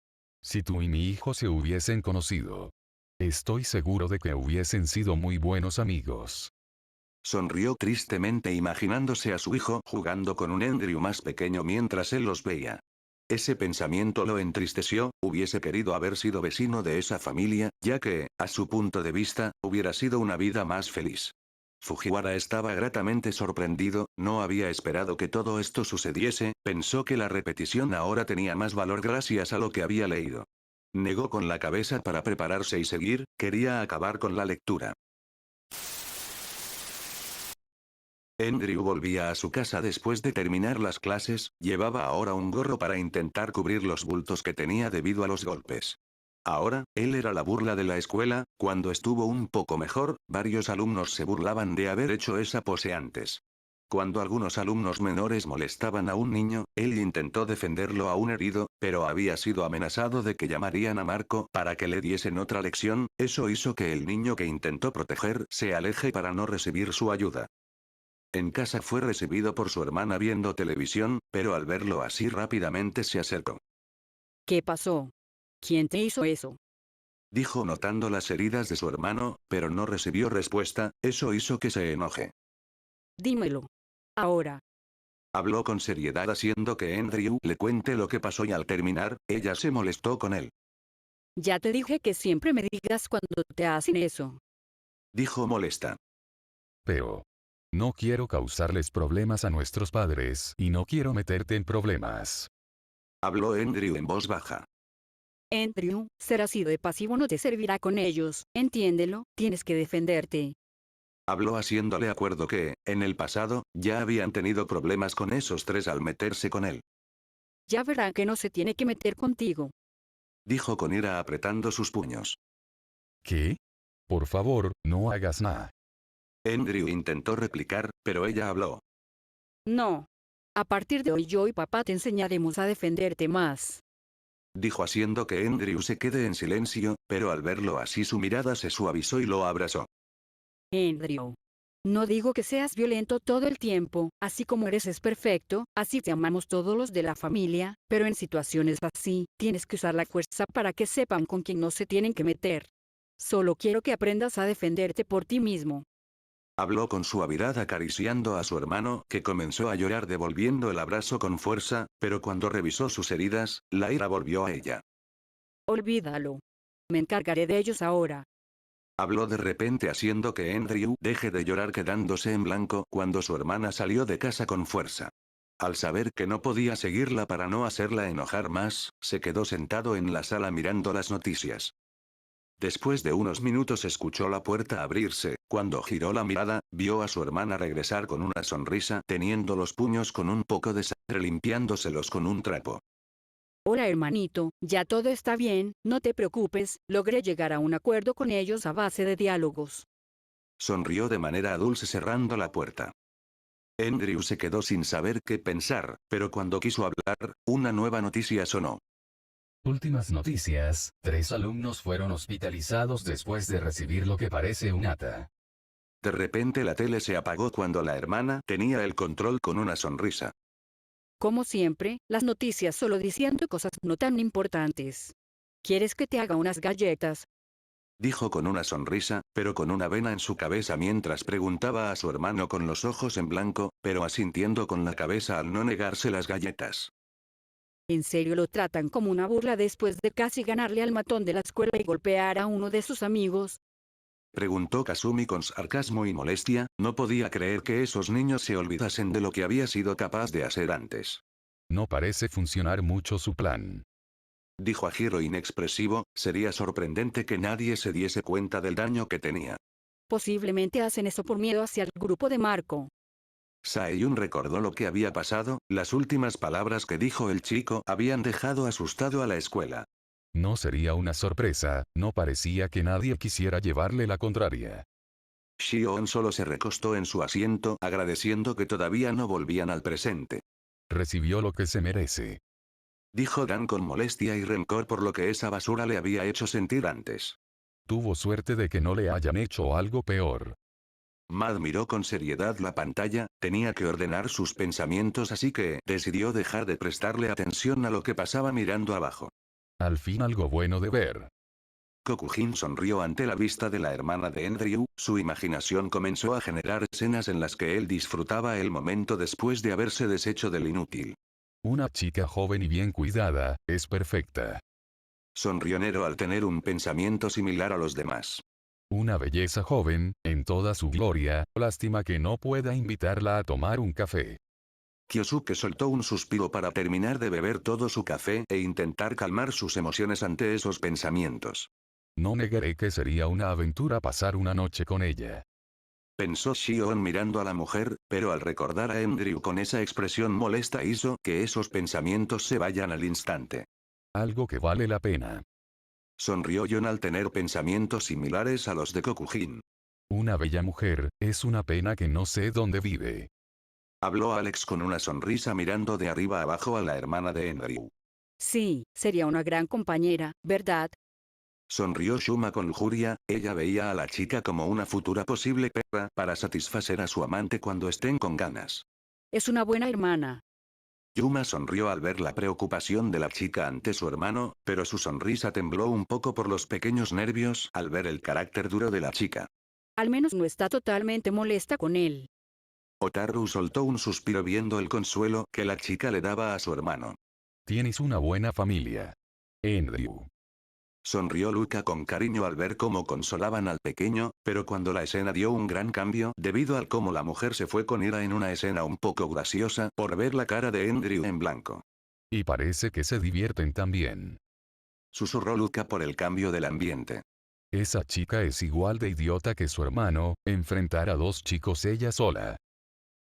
Si tú y mi hijo se hubiesen conocido. Estoy seguro de que hubiesen sido muy buenos amigos. Sonrió tristemente imaginándose a su hijo jugando con un Andrew más pequeño mientras él los veía. Ese pensamiento lo entristeció, hubiese querido haber sido vecino de esa familia, ya que, a su punto de vista, hubiera sido una vida más feliz. Fujiwara estaba gratamente sorprendido, no había esperado que todo esto sucediese, pensó que la repetición ahora tenía más valor gracias a lo que había leído. Negó con la cabeza para prepararse y seguir, quería acabar con la lectura. Andrew volvía a su casa después de terminar las clases, llevaba ahora un gorro para intentar cubrir los bultos que tenía debido a los golpes. Ahora, él era la burla de la escuela, cuando estuvo un poco mejor, varios alumnos se burlaban de haber hecho esa pose antes. Cuando algunos alumnos menores molestaban a un niño, él intentó defenderlo a un herido, pero había sido amenazado de que llamarían a Marco para que le diesen otra lección, eso hizo que el niño que intentó proteger se aleje para no recibir su ayuda. En casa fue recibido por su hermana viendo televisión, pero al verlo así rápidamente se acercó. ¿Qué pasó? ¿Quién te hizo eso? Dijo notando las heridas de su hermano, pero no recibió respuesta, eso hizo que se enoje. Dímelo. Ahora. Habló con seriedad haciendo que Andrew le cuente lo que pasó y al terminar, ella se molestó con él. Ya te dije que siempre me digas cuando te hacen eso. Dijo molesta. Pero. No quiero causarles problemas a nuestros padres y no quiero meterte en problemas. Habló Andrew en voz baja. Andrew, ser así de pasivo no te servirá con ellos, entiéndelo, tienes que defenderte. Habló haciéndole acuerdo que, en el pasado, ya habían tenido problemas con esos tres al meterse con él. Ya verá que no se tiene que meter contigo. Dijo con ira apretando sus puños. ¿Qué? Por favor, no hagas nada. Andrew intentó replicar, pero ella habló. No. A partir de hoy yo y papá te enseñaremos a defenderte más. Dijo haciendo que Andrew se quede en silencio, pero al verlo así su mirada se suavizó y lo abrazó. Andrew. No digo que seas violento todo el tiempo, así como eres es perfecto, así te amamos todos los de la familia, pero en situaciones así, tienes que usar la fuerza para que sepan con quién no se tienen que meter. Solo quiero que aprendas a defenderte por ti mismo. Habló con suavidad acariciando a su hermano, que comenzó a llorar devolviendo el abrazo con fuerza, pero cuando revisó sus heridas, la ira volvió a ella. Olvídalo. Me encargaré de ellos ahora. Habló de repente haciendo que Andrew deje de llorar quedándose en blanco cuando su hermana salió de casa con fuerza. Al saber que no podía seguirla para no hacerla enojar más, se quedó sentado en la sala mirando las noticias. Después de unos minutos escuchó la puerta abrirse, cuando giró la mirada, vio a su hermana regresar con una sonrisa teniendo los puños con un poco de sangre limpiándoselos con un trapo. Hola hermanito, ya todo está bien, no te preocupes, logré llegar a un acuerdo con ellos a base de diálogos. Sonrió de manera dulce cerrando la puerta. Andrew se quedó sin saber qué pensar, pero cuando quiso hablar, una nueva noticia sonó. Últimas noticias, 3 alumnos fueron hospitalizados después de recibir lo que parece un ata. De repente la tele se apagó cuando la hermana tenía el control con una sonrisa. Como siempre, las noticias solo diciendo cosas no tan importantes. ¿Quieres que te haga unas galletas? Dijo con una sonrisa, pero con una vena en su cabeza mientras preguntaba a su hermano con los ojos en blanco, pero asintiendo con la cabeza al no negarse las galletas. ¿En serio lo tratan como una burla después de casi ganarle al matón de la escuela y golpear a uno de sus amigos? Preguntó Kasumi con sarcasmo y molestia, no podía creer que esos niños se olvidasen de lo que había sido capaz de hacer antes. No parece funcionar mucho su plan. Dijo a giro inexpresivo, sería sorprendente que nadie se diese cuenta del daño que tenía. Posiblemente hacen eso por miedo hacia el grupo de Marco. Saeyun recordó lo que había pasado, las últimas palabras que dijo el chico habían dejado asustado a la escuela. No sería una sorpresa, no parecía que nadie quisiera llevarle la contraria. Xion solo se recostó en su asiento agradeciendo que todavía no volvían al presente. Recibió lo que se merece. Dijo Dan con molestia y rencor por lo que esa basura le había hecho sentir antes. Tuvo suerte de que no le hayan hecho algo peor. Mad miró con seriedad la pantalla, tenía que ordenar sus pensamientos así que decidió dejar de prestarle atención a lo que pasaba mirando abajo. Al fin algo bueno de ver. Kokujin sonrió ante la vista de la hermana de Andrew, su imaginación comenzó a generar escenas en las que él disfrutaba el momento después de haberse deshecho del inútil. Una chica joven y bien cuidada, es perfecta. Sonrió Nero al tener un pensamiento similar a los demás. Una belleza joven, en toda su gloria, lástima que no pueda invitarla a tomar un café. Kyosuke soltó un suspiro para terminar de beber todo su café e intentar calmar sus emociones ante esos pensamientos. No negaré que sería una aventura pasar una noche con ella. Pensó Shion mirando a la mujer, pero al recordar a Andrew con esa expresión molesta hizo que esos pensamientos se vayan al instante. Algo que vale la pena. Sonrió Yon al tener pensamientos similares a los de Kokujin. Una bella mujer, es una pena que no sé dónde vive. Habló Alex con una sonrisa mirando de arriba abajo a la hermana de Andrew. Sí, sería una gran compañera, ¿verdad? Sonrió Shuma con lujuria, ella veía a la chica como una futura posible perra para satisfacer a su amante cuando estén con ganas. Es una buena hermana. Yuma sonrió al ver la preocupación de la chica ante su hermano, pero su sonrisa tembló un poco por los pequeños nervios al ver el carácter duro de la chica. Al menos no está totalmente molesta con él. Otaru soltó un suspiro viendo el consuelo que la chica le daba a su hermano. Tienes una buena familia. Andrew. Sonrió Luca con cariño al ver cómo consolaban al pequeño, pero cuando la escena dio un gran cambio debido al cómo la mujer se fue con ira en una escena un poco graciosa por ver la cara de Andrew en blanco. Y parece que se divierten también. Susurró Luca por el cambio del ambiente. Esa chica es igual de idiota que su hermano, enfrentar a dos chicos ella sola.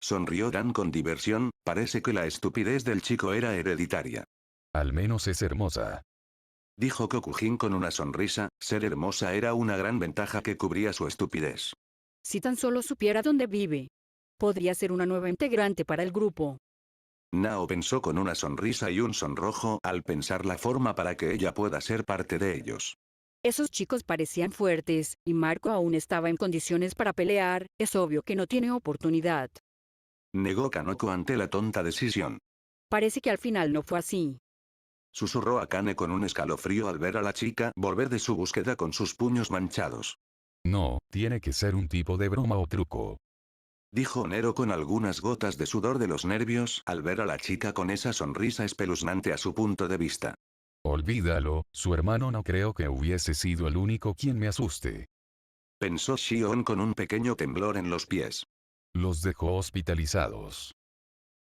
Sonrió Dan con diversión, parece que la estupidez del chico era hereditaria. Al menos es hermosa. Dijo Kokujin con una sonrisa, ser hermosa era una gran ventaja que cubría su estupidez. Si tan solo supiera dónde vive. Podría ser una nueva integrante para el grupo. Nao pensó con una sonrisa y un sonrojo al pensar la forma para que ella pueda ser parte de ellos. Esos chicos parecían fuertes, y Marco aún estaba en condiciones para pelear, es obvio que no tiene oportunidad. Negó Kanoko ante la tonta decisión. Parece que al final no fue así. Susurró a Kane con un escalofrío al ver a la chica volver de su búsqueda con sus puños manchados. No, tiene que ser un tipo de broma o truco. Dijo Nero con algunas gotas de sudor de los nervios al ver a la chica con esa sonrisa espeluznante a su punto de vista. Olvídalo, su hermano no creo que hubiese sido el único quien me asuste. Pensó Shion con un pequeño temblor en los pies. Los dejó hospitalizados.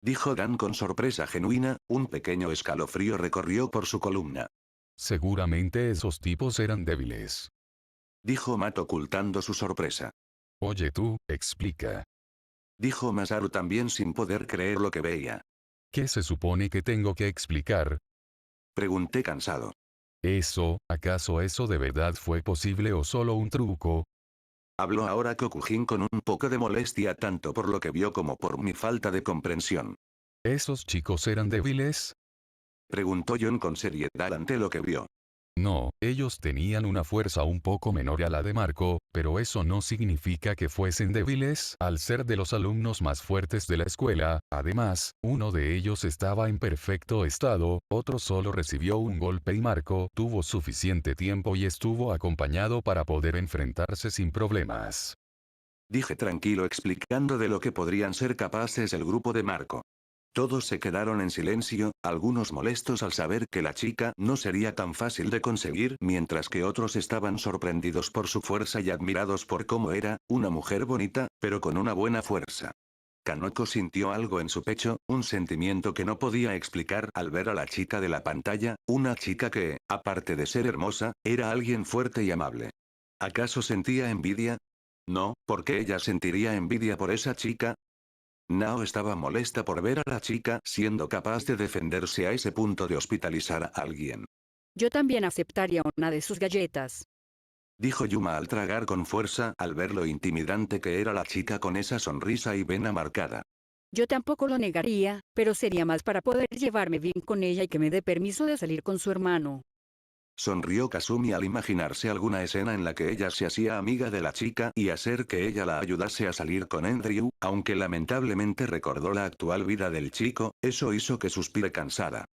Dijo Dan con sorpresa genuina, un pequeño escalofrío recorrió por su columna. Seguramente esos tipos eran débiles. Dijo Matt ocultando su sorpresa. Oye tú, explica. Dijo Masaru también sin poder creer lo que veía. ¿Qué se supone que tengo que explicar? Pregunté cansado. ¿Acaso eso de verdad fue posible o solo un truco? Habló ahora Kokujin con un poco de molestia tanto por lo que vio como por mi falta de comprensión. ¿Esos chicos eran débiles? Preguntó John con seriedad ante lo que vio. No, ellos tenían una fuerza un poco menor a la de Marco, pero eso no significa que fuesen débiles al ser de los alumnos más fuertes de la escuela. Además, uno de ellos estaba en perfecto estado, otro solo recibió un golpe y Marco tuvo suficiente tiempo y estuvo acompañado para poder enfrentarse sin problemas. Dije tranquilo explicando de lo que podrían ser capaces el grupo de Marco. Todos se quedaron en silencio, algunos molestos al saber que la chica no sería tan fácil de conseguir, mientras que otros estaban sorprendidos por su fuerza y admirados por cómo era, una mujer bonita, pero con una buena fuerza. Kanoko sintió algo en su pecho, un sentimiento que no podía explicar al ver a la chica de la pantalla, una chica que, aparte de ser hermosa, era alguien fuerte y amable. ¿Acaso sentía envidia? No, porque ella sentiría envidia por esa chica. Nao estaba molesta por ver a la chica siendo capaz de defenderse a ese punto de hospitalizar a alguien. Yo también aceptaría una de sus galletas. Dijo Yuma al tragar con fuerza al ver lo intimidante que era la chica con esa sonrisa y vena marcada. Yo tampoco lo negaría, pero sería más para poder llevarme bien con ella y que me dé permiso de salir con su hermano. Sonrió Kasumi al imaginarse alguna escena en la que ella se hacía amiga de la chica y hacer que ella la ayudase a salir con Andrew, aunque lamentablemente recordó la actual vida del chico, eso hizo que suspire cansada.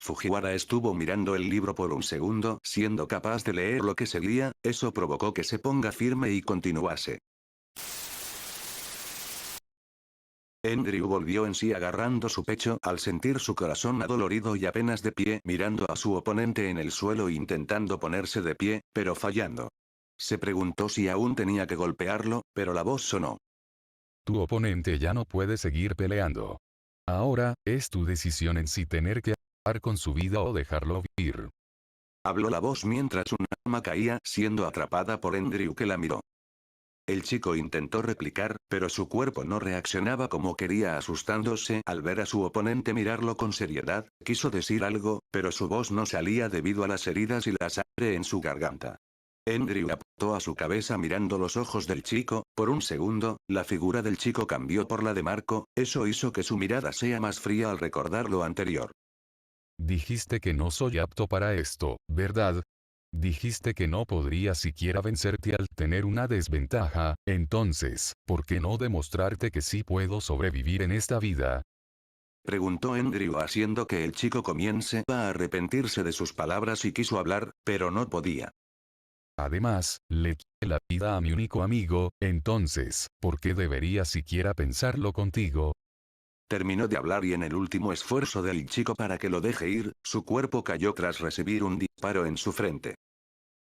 Fujiwara estuvo mirando el libro por un segundo, siendo capaz de leer lo que seguía, eso provocó que se ponga firme y continuase. Andrew volvió en sí agarrando su pecho al sentir su corazón adolorido y apenas de pie mirando a su oponente en el suelo intentando ponerse de pie, pero fallando. Se preguntó si aún tenía que golpearlo, pero la voz sonó. Tu oponente ya no puede seguir peleando. Ahora, es tu decisión en si tener que acabar con su vida o dejarlo vivir. Habló la voz mientras una arma caía, siendo atrapada por Andrew que la miró. El chico intentó replicar, pero su cuerpo no reaccionaba como quería asustándose al ver a su oponente mirarlo con seriedad, quiso decir algo, pero su voz no salía debido a las heridas y la sangre en su garganta. Andrew apuntó a su cabeza mirando los ojos del chico, por un segundo, la figura del chico cambió por la de Marco, eso hizo que su mirada sea más fría al recordar lo anterior. Dijiste que no soy apto para esto, ¿verdad? Dijiste que no podría siquiera vencerte al tener una desventaja, entonces, ¿por qué no demostrarte que sí puedo sobrevivir en esta vida? Preguntó Andrew haciendo que el chico comience a arrepentirse de sus palabras y quiso hablar, pero no podía. Además, le quité la vida a mi único amigo, entonces, ¿por qué debería siquiera pensarlo contigo? Terminó de hablar y en el último esfuerzo del chico para que lo deje ir, su cuerpo cayó tras recibir un disparo en su frente.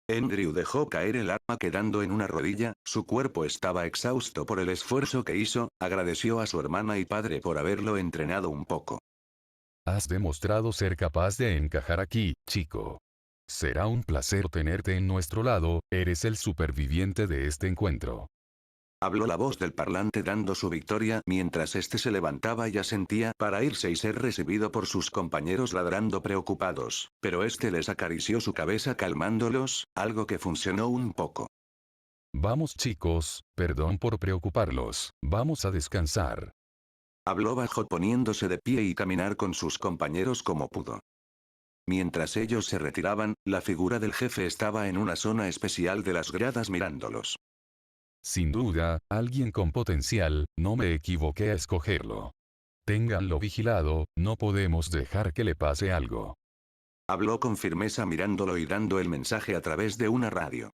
Andrew dejó caer el arma quedando en una rodilla, su cuerpo estaba exhausto por el esfuerzo que hizo, agradeció a su hermana y padre por haberlo entrenado un poco. Has demostrado ser capaz de encajar aquí, chico. Será un placer tenerte en nuestro lado, eres el superviviente de este encuentro. Habló la voz del parlante dando su victoria mientras este se levantaba y asentía para irse y ser recibido por sus compañeros ladrando preocupados, pero este les acarició su cabeza calmándolos, algo que funcionó un poco. Vamos chicos, perdón por preocuparlos, vamos a descansar. Habló bajo poniéndose de pie y caminar con sus compañeros como pudo. Mientras ellos se retiraban, la figura del jefe estaba en una zona especial de las gradas mirándolos. Sin duda, alguien con potencial, no me equivoqué a escogerlo. Ténganlo vigilado, no podemos dejar que le pase algo. Habló con firmeza mirándolo y dando el mensaje a través de una radio.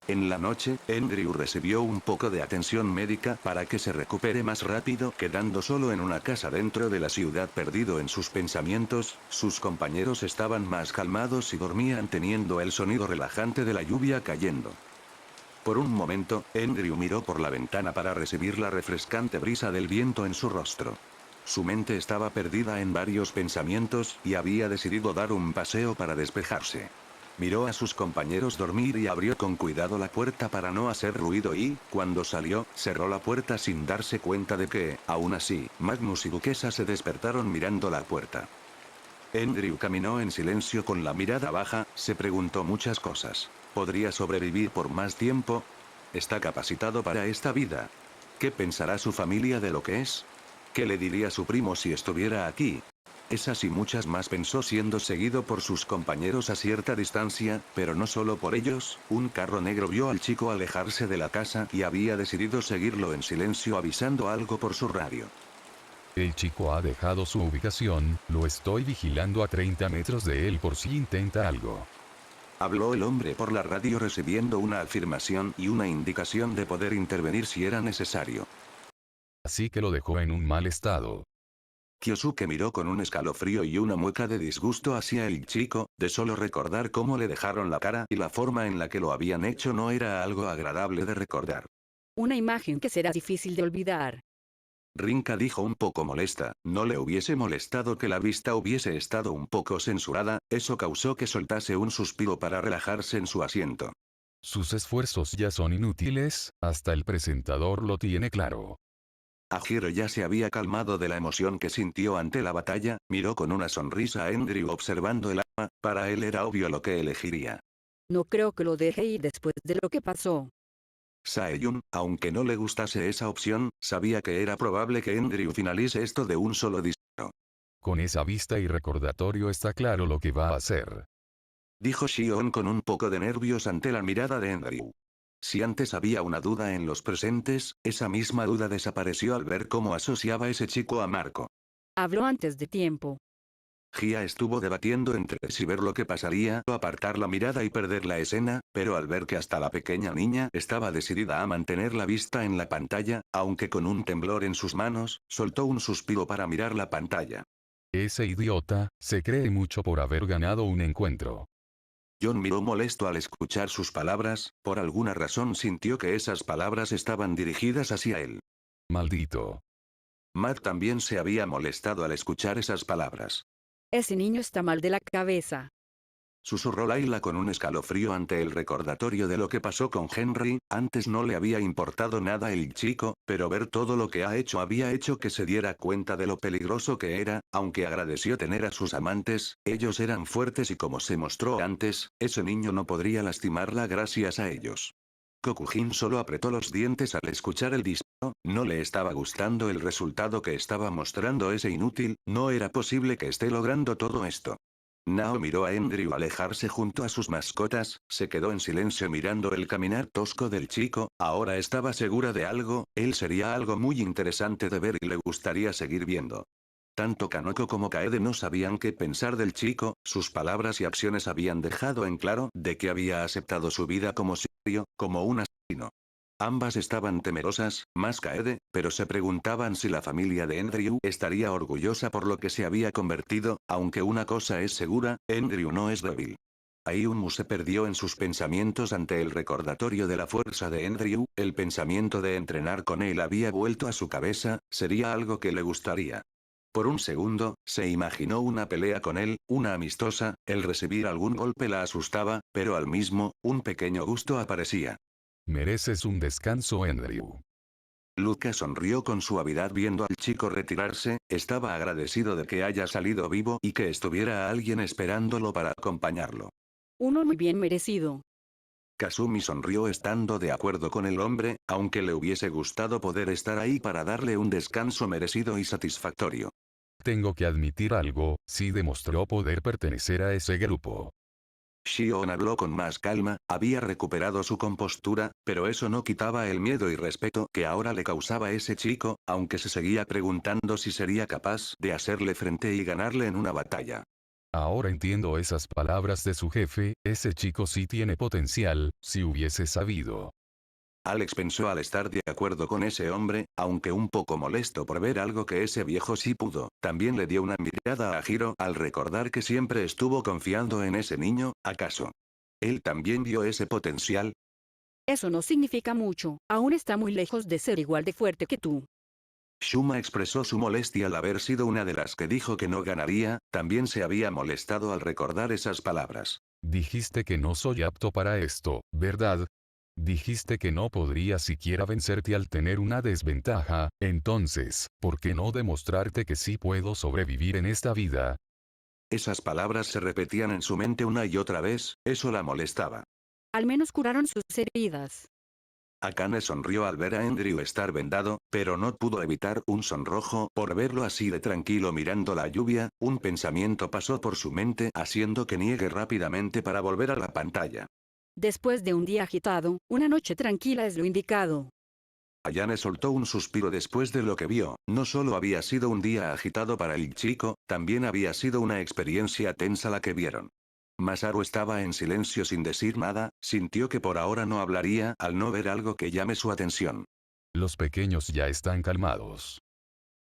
En la noche, Andrew recibió un poco de atención médica para que se recupere más rápido, quedando solo en una casa dentro de la ciudad perdido en sus pensamientos. Sus compañeros estaban más calmados y dormían teniendo el sonido relajante de la lluvia cayendo. Por un momento, Andrew miró por la ventana para recibir la refrescante brisa del viento en su rostro. Su mente estaba perdida en varios pensamientos, y había decidido dar un paseo para despejarse. Miró a sus compañeros dormir y abrió con cuidado la puerta para no hacer ruido y, cuando salió, cerró la puerta sin darse cuenta de que, aún así, Magnus y Duquesa se despertaron mirando la puerta. Andrew caminó en silencio con la mirada baja, se preguntó muchas cosas. ¿Podría sobrevivir por más tiempo? ¿Está capacitado para esta vida? ¿Qué pensará su familia de lo que es? ¿Qué le diría su primo si estuviera aquí? Esas y muchas más pensó siendo seguido por sus compañeros a cierta distancia, pero no solo por ellos. Un carro negro vio al chico alejarse de la casa y había decidido seguirlo en silencio avisando algo por su radio. El chico ha dejado su ubicación, lo estoy vigilando a 30 metros de él por si intenta algo. Habló el hombre por la radio recibiendo una afirmación y una indicación de poder intervenir si era necesario. Así que lo dejó en un mal estado. Kyosuke miró con un escalofrío y una mueca de disgusto hacia el chico, de solo recordar cómo le dejaron la cara y la forma en la que lo habían hecho no era algo agradable de recordar. Una imagen que será difícil de olvidar. Rinka dijo un poco molesta, no le hubiese molestado que la vista hubiese estado un poco censurada, eso causó que soltase un suspiro para relajarse en su asiento. Sus esfuerzos ya son inútiles, hasta el presentador lo tiene claro. Ajiro ya se había calmado de la emoción que sintió ante la batalla, miró con una sonrisa a Andrew observando el arma, para él era obvio lo que elegiría. No creo que lo deje ir después de lo que pasó. Saeyun, aunque no le gustase esa opción, sabía que era probable que Andrew finalice esto de un solo disparo. Con esa vista y recordatorio está claro lo que va a hacer. Dijo Shion con un poco de nervios ante la mirada de Andrew. Si antes había una duda en los presentes, esa misma duda desapareció al ver cómo asociaba ese chico a Marco. Habló antes de tiempo. Gia estuvo debatiendo entre si ver lo que pasaría o apartar la mirada y perder la escena, pero al ver que hasta la pequeña niña estaba decidida a mantener la vista en la pantalla, aunque con un temblor en sus manos, soltó un suspiro para mirar la pantalla. Ese idiota, se cree mucho por haber ganado un encuentro. John miró molesto al escuchar sus palabras, por alguna razón sintió que esas palabras estaban dirigidas hacia él. Maldito. Matt también se había molestado al escuchar esas palabras. Ese niño está mal de la cabeza. Susurró Layla con un escalofrío ante el recordatorio de lo que pasó con Henry. Antes no le había importado nada el chico, pero ver todo lo que ha hecho había hecho que se diera cuenta de lo peligroso que era. Aunque agradeció tener a sus amantes, ellos eran fuertes y como se mostró antes, ese niño no podría lastimarla gracias a ellos. Kokujin solo apretó los dientes al escuchar el disparo, no le estaba gustando el resultado que estaba mostrando ese inútil, no era posible que esté logrando todo esto. Nao miró a Andrew alejarse junto a sus mascotas, se quedó en silencio mirando el caminar tosco del chico, ahora estaba segura de algo, él sería algo muy interesante de ver y le gustaría seguir viendo. Tanto Kanoko como Kaede no sabían qué pensar del chico, sus palabras y acciones habían dejado en claro de que había aceptado su vida como sicario, como un asesino. Ambas estaban temerosas, más Kaede, pero se preguntaban si la familia de Andrew estaría orgullosa por lo que se había convertido, aunque una cosa es segura, Andrew no es débil. Ayumu se perdió en sus pensamientos ante el recordatorio de la fuerza de Andrew, el pensamiento de entrenar con él había vuelto a su cabeza, sería algo que le gustaría. Por un segundo, se imaginó una pelea con él, una amistosa, el recibir algún golpe la asustaba, pero al mismo, un pequeño gusto aparecía. Mereces un descanso, Andrew. Luca sonrió con suavidad viendo al chico retirarse, estaba agradecido de que haya salido vivo y que estuviera alguien esperándolo para acompañarlo. Uno muy bien merecido. Kasumi sonrió estando de acuerdo con el hombre, aunque le hubiese gustado poder estar ahí para darle un descanso merecido y satisfactorio. Tengo que admitir algo, sí demostró poder pertenecer a ese grupo. Shion habló con más calma, había recuperado su compostura, pero eso no quitaba el miedo y respeto que ahora le causaba ese chico, aunque se seguía preguntando si sería capaz de hacerle frente y ganarle en una batalla. Ahora entiendo esas palabras de su jefe, ese chico sí tiene potencial, si hubiese sabido. Alex pensó al estar de acuerdo con ese hombre, aunque un poco molesto por ver algo que ese viejo sí pudo, también le dio una mirada a Hiro al recordar que siempre estuvo confiando en ese niño, ¿acaso? ¿Él también vio ese potencial? Eso no significa mucho, aún está muy lejos de ser igual de fuerte que tú. Shuma expresó su molestia al haber sido una de las que dijo que no ganaría, también se había molestado al recordar esas palabras. Dijiste que no soy apto para esto, ¿verdad? Dijiste que no podría siquiera vencerte al tener una desventaja, entonces, ¿por qué no demostrarte que sí puedo sobrevivir en esta vida? Esas palabras se repetían en su mente una y otra vez, eso la molestaba. Al menos curaron sus heridas. Akane sonrió al ver a Andrew estar vendado, pero no pudo evitar un sonrojo por verlo así de tranquilo mirando la lluvia, un pensamiento pasó por su mente haciendo que niegue rápidamente para volver a la pantalla. Después de un día agitado, una noche tranquila es lo indicado. Ayane soltó un suspiro después de lo que vio, no solo había sido un día agitado para el chico, también había sido una experiencia tensa la que vieron. Masaru estaba en silencio sin decir nada, sintió que por ahora no hablaría al no ver algo que llame su atención. Los pequeños ya están calmados.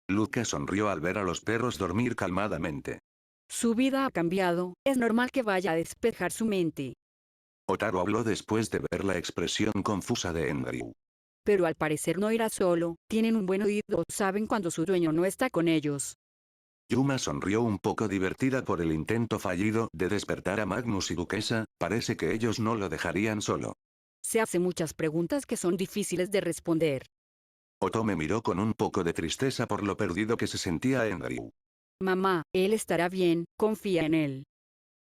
Luca sonrió al ver a los perros dormir calmadamente. Su vida ha cambiado, es normal que vaya a despejar su mente. Otaru habló después de ver la expresión confusa de Andrew. Pero al parecer no irá solo, tienen un buen oído, saben cuando su dueño no está con ellos. Yuma sonrió un poco divertida por el intento fallido de despertar a Magnus y Duquesa, parece que ellos no lo dejarían solo. Se hace muchas preguntas que son difíciles de responder. Otome miró con un poco de tristeza por lo perdido que se sentía Andrew. Mamá, él estará bien, confía en él.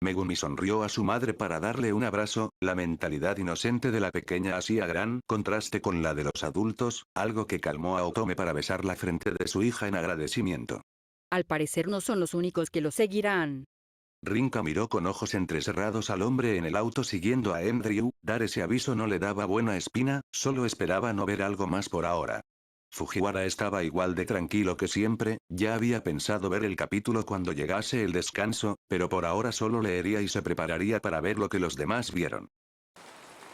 Megumi sonrió a su madre para darle un abrazo, la mentalidad inocente de la pequeña hacía gran contraste con la de los adultos, algo que calmó a Otome para besar la frente de su hija en agradecimiento. Al parecer no son los únicos que lo seguirán. Rinka miró con ojos entrecerrados al hombre en el auto siguiendo a Andrew, dar ese aviso no le daba buena espina, solo esperaba no ver algo más por ahora. Fujiwara estaba igual de tranquilo que siempre, ya había pensado ver el capítulo cuando llegase el descanso, pero por ahora solo leería y se prepararía para ver lo que los demás vieron.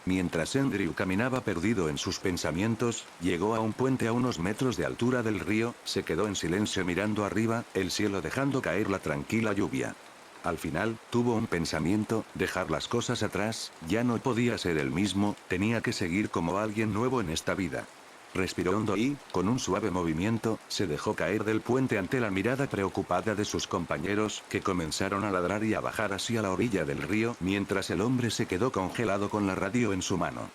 Mientras Andrew caminaba perdido en sus pensamientos, llegó a un puente a unos metros de altura del río, se quedó en silencio mirando arriba, el cielo dejando caer la tranquila lluvia. Al final, tuvo un pensamiento, dejar las cosas atrás, ya no podía ser el mismo, tenía que seguir como alguien nuevo en esta vida. Respiró hondo y, con un suave movimiento, se dejó caer del puente ante la mirada preocupada de sus compañeros, que comenzaron a ladrar y a bajar hacia la orilla del río, mientras el hombre se quedó congelado con la radio en su mano.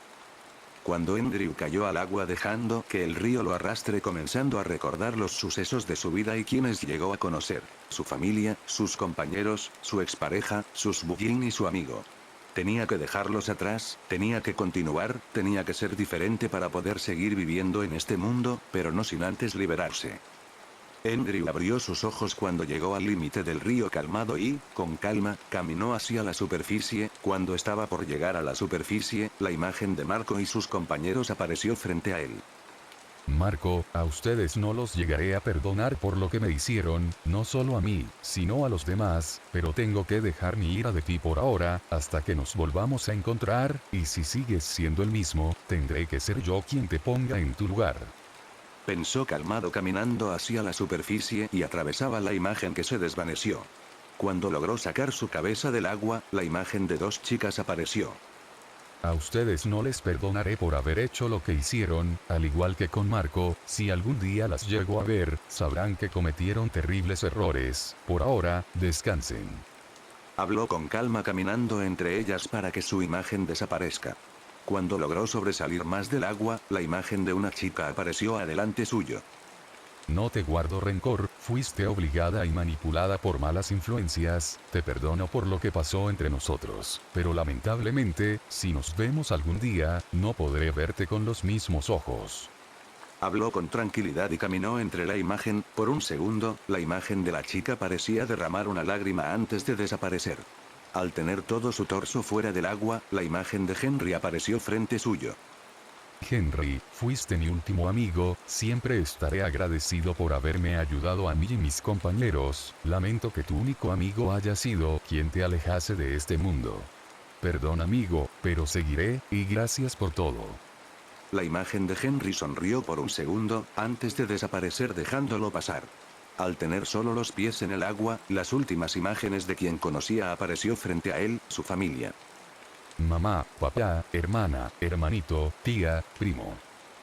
Cuando Andrew cayó al agua dejando que el río lo arrastre comenzando a recordar los sucesos de su vida y quienes llegó a conocer, su familia, sus compañeros, su expareja, sus bujin y su amigo. Tenía que dejarlos atrás, tenía que continuar, tenía que ser diferente para poder seguir viviendo en este mundo, pero no sin antes liberarse. Andrew abrió sus ojos cuando llegó al límite del río calmado y, con calma, caminó hacia la superficie. Cuando estaba por llegar a la superficie, la imagen de Marco y sus compañeros apareció frente a él. Marco, a ustedes no los llegaré a perdonar por lo que me hicieron, no solo a mí, sino a los demás, pero tengo que dejar mi ira de ti por ahora, hasta que nos volvamos a encontrar, y si sigues siendo el mismo, tendré que ser yo quien te ponga en tu lugar. Pensó calmado caminando hacia la superficie y atravesaba la imagen que se desvaneció. Cuando logró sacar su cabeza del agua, la imagen de dos chicas apareció. A ustedes no les perdonaré por haber hecho lo que hicieron, al igual que con Marco, si algún día las llego a ver, sabrán que cometieron terribles errores. Por ahora, descansen. Habló con calma caminando entre ellas para que su imagen desaparezca. Cuando logró sobresalir más del agua, la imagen de una chica apareció adelante suyo. No te guardo rencor, fuiste obligada y manipulada por malas influencias, te perdono por lo que pasó entre nosotros, pero lamentablemente, si nos vemos algún día, no podré verte con los mismos ojos. Habló con tranquilidad y caminó entre la imagen. Por un segundo, la imagen de la chica parecía derramar una lágrima antes de desaparecer. Al tener todo su torso fuera del agua, la imagen de Henry apareció frente suyo. Henry, fuiste mi último amigo, siempre estaré agradecido por haberme ayudado a mí y mis compañeros, lamento que tu único amigo haya sido quien te alejase de este mundo. Perdón amigo, pero seguiré, y gracias por todo. La imagen de Henry sonrió por un segundo, antes de desaparecer dejándolo pasar. Al tener solo los pies en el agua, las últimas imágenes de quien conocía apareció frente a él, su familia. Mamá, papá, hermana, hermanito, tía, primo.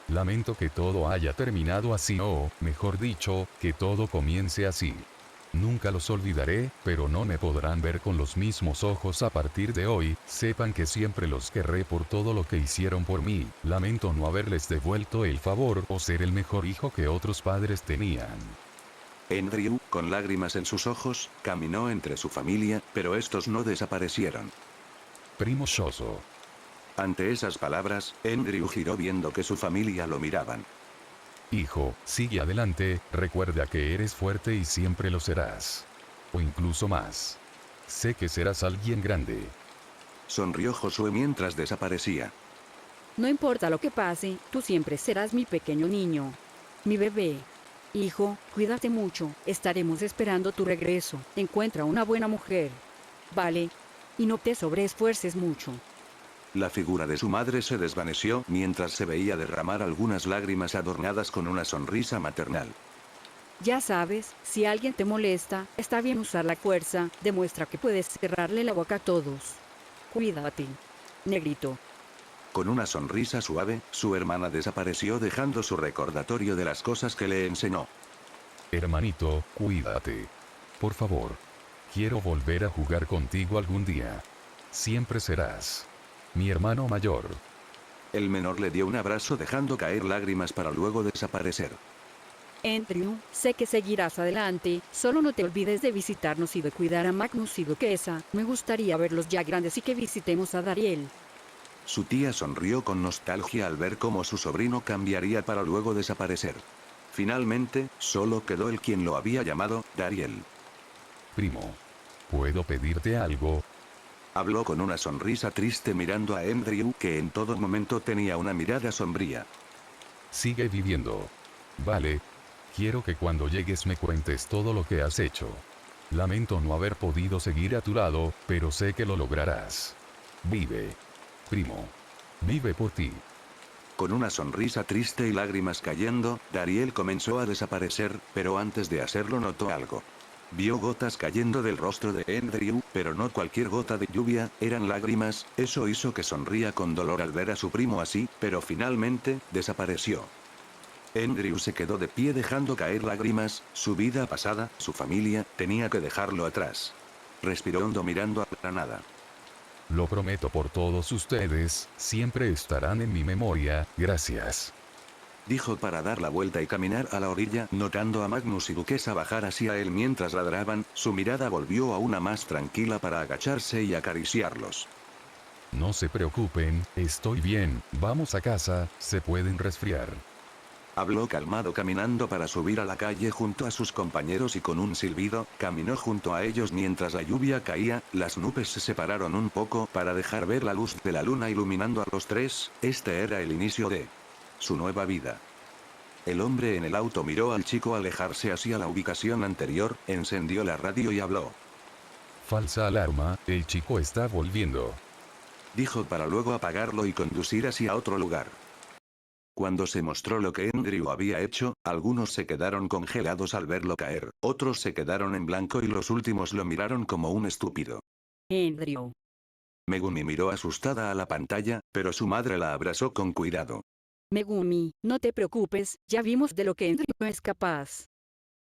Lamento que todo haya terminado así o, mejor dicho, que todo comience así. Nunca los olvidaré, pero no me podrán ver con los mismos ojos a partir de hoy, sepan que siempre los querré por todo lo que hicieron por mí, lamento no haberles devuelto el favor o ser el mejor hijo que otros padres tenían. Andrew, con lágrimas en sus ojos, caminó entre su familia, pero estos no desaparecieron. Primo Shoso. Ante esas palabras, Andrew giró viendo que su familia lo miraban. Hijo, sigue adelante, recuerda que eres fuerte y siempre lo serás. O incluso más. Sé que serás alguien grande. Sonrió Josué mientras desaparecía. No importa lo que pase, tú siempre serás mi pequeño niño. Mi bebé. Hijo, cuídate mucho, estaremos esperando tu regreso. Encuentra una buena mujer. Vale. Y no te sobreesfuerces mucho. La figura de su madre se desvaneció mientras se veía derramar algunas lágrimas adornadas con una sonrisa maternal. Ya sabes, si alguien te molesta, está bien usar la fuerza, demuestra que puedes cerrarle la boca a todos. Cuídate. Negrito. Con una sonrisa suave, su hermana desapareció dejando su recordatorio de las cosas que le enseñó. Hermanito, cuídate. Por favor. Quiero volver a jugar contigo algún día. Siempre serás mi hermano mayor. El menor le dio un abrazo dejando caer lágrimas para luego desaparecer. Andrew, sé que seguirás adelante, solo no te olvides de visitarnos y de cuidar a Magnus y Duquesa. Me gustaría verlos ya grandes y que visitemos a Dariel. Su tía sonrió con nostalgia al ver cómo su sobrino cambiaría para luego desaparecer. Finalmente, solo quedó el quien lo había llamado, Dariel. Primo. ¿Puedo pedirte algo? Habló con una sonrisa triste mirando a Andrew, que en todo momento tenía una mirada sombría. Sigue viviendo. Vale. Quiero que cuando llegues me cuentes todo lo que has hecho. Lamento no haber podido seguir a tu lado, pero sé que lo lograrás. Vive. Primo. Vive por ti. Con una sonrisa triste y lágrimas cayendo, Dariel comenzó a desaparecer, pero antes de hacerlo notó algo. Vio gotas cayendo del rostro de Andrew, pero no cualquier gota de lluvia, eran lágrimas, eso hizo que sonría con dolor al ver a su primo así, pero finalmente, desapareció. Andrew se quedó de pie dejando caer lágrimas, su vida pasada, su familia, tenía que dejarlo atrás. Respiró hondo mirando a la nada. Lo prometo por todos ustedes, siempre estarán en mi memoria, gracias. Dijo para dar la vuelta y caminar a la orilla, notando a Magnus y Duquesa bajar hacia él mientras ladraban, su mirada volvió a una más tranquila para agacharse y acariciarlos. No se preocupen, estoy bien, vamos a casa, se pueden resfriar. Habló calmado caminando para subir a la calle junto a sus compañeros y con un silbido, caminó junto a ellos mientras la lluvia caía, las nubes se separaron un poco para dejar ver la luz de la luna iluminando a los tres, este era el inicio de su nueva vida. El hombre en el auto miró al chico alejarse hacia la ubicación anterior, encendió la radio y habló. Falsa alarma, el chico está volviendo. Dijo para luego apagarlo y conducir hacia otro lugar. Cuando se mostró lo que Andrew había hecho, algunos se quedaron congelados al verlo caer, otros se quedaron en blanco y los últimos lo miraron como un estúpido. Andrew. Megumi miró asustada a la pantalla, pero su madre la abrazó con cuidado. Megumi, no te preocupes, ya vimos de lo que Andrew es capaz.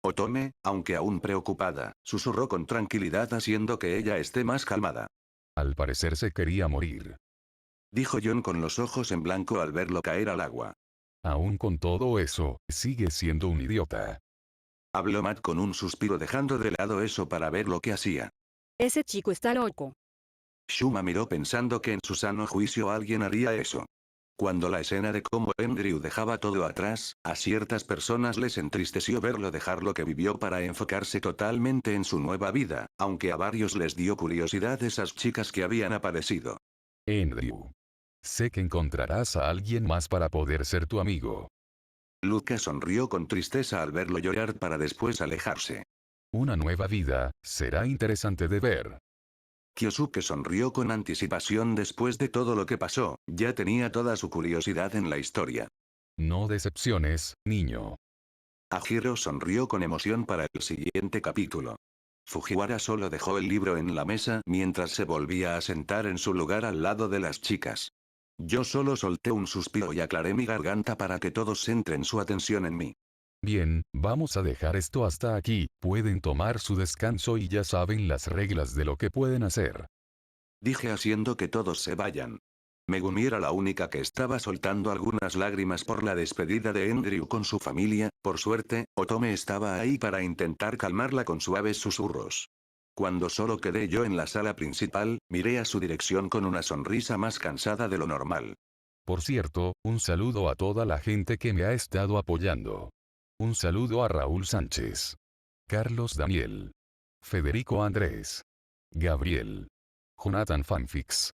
Otome, aunque aún preocupada, susurró con tranquilidad haciendo que ella esté más calmada. Al parecer se quería morir. Dijo John con los ojos en blanco al verlo caer al agua. Aún con todo eso, sigue siendo un idiota. Habló Matt con un suspiro dejando de lado eso para ver lo que hacía. Ese chico está loco. Shuma miró pensando que en su sano juicio alguien haría eso. Cuando la escena de cómo Andrew dejaba todo atrás, a ciertas personas les entristeció verlo dejar lo que vivió para enfocarse totalmente en su nueva vida, aunque a varios les dio curiosidad esas chicas que habían aparecido. Andrew. Sé que encontrarás a alguien más para poder ser tu amigo. Luca sonrió con tristeza al verlo llorar para después alejarse. Una nueva vida, será interesante de ver. Kyosuke sonrió con anticipación después de todo lo que pasó, ya tenía toda su curiosidad en la historia. No decepciones, niño. Ajiro sonrió con emoción para el siguiente capítulo. Fujiwara solo dejó el libro en la mesa mientras se volvía a sentar en su lugar al lado de las chicas. Yo solo solté un suspiro y aclaré mi garganta para que todos centren su atención en mí. Bien, vamos a dejar esto hasta aquí, pueden tomar su descanso y ya saben las reglas de lo que pueden hacer. Dije haciendo que todos se vayan. Megumi era la única que estaba soltando algunas lágrimas por la despedida de Andrew con su familia, por suerte, Otome estaba ahí para intentar calmarla con suaves susurros. Cuando solo quedé yo en la sala principal, miré a su dirección con una sonrisa más cansada de lo normal. Por cierto, un saludo a toda la gente que me ha estado apoyando. Un saludo a Raúl Sánchez. Carlos Daniel. Federico Andrés. Gabriel. Jonathan Fanfix.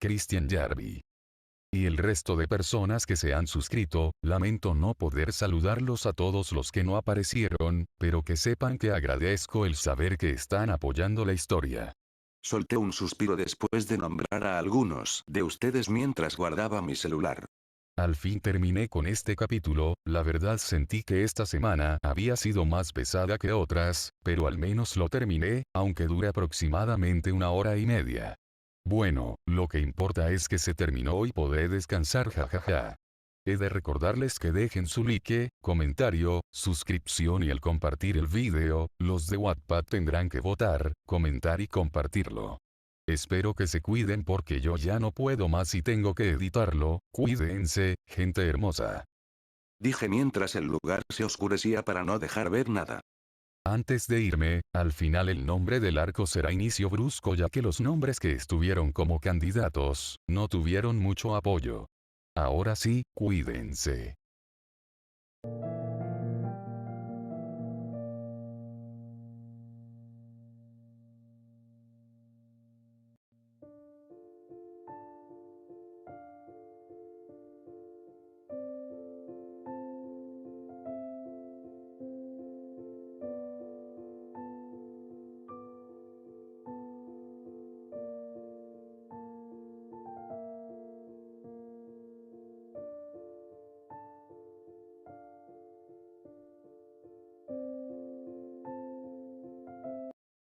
Cristian Yarvi. Y el resto de personas que se han suscrito, lamento no poder saludarlos a todos los que no aparecieron, pero que sepan que agradezco el saber que están apoyando la historia. Solté un suspiro después de nombrar a algunos de ustedes mientras guardaba mi celular. Al fin terminé con este capítulo, la verdad sentí que esta semana había sido más pesada que otras, pero al menos lo terminé, aunque dure aproximadamente 1 hora y media. Bueno, lo que importa es que se terminó y podré descansar jajaja. He de recordarles que dejen su like, comentario, suscripción y al compartir el video, los de Wattpad tendrán que votar, comentar y compartirlo. Espero que se cuiden porque yo ya no puedo más y tengo que editarlo, cuídense, gente hermosa. Dije mientras el lugar se oscurecía para no dejar ver nada. Antes de irme, al final el nombre del arco será inicio brusco ya que los nombres que estuvieron como candidatos, no tuvieron mucho apoyo. Ahora sí, cuídense.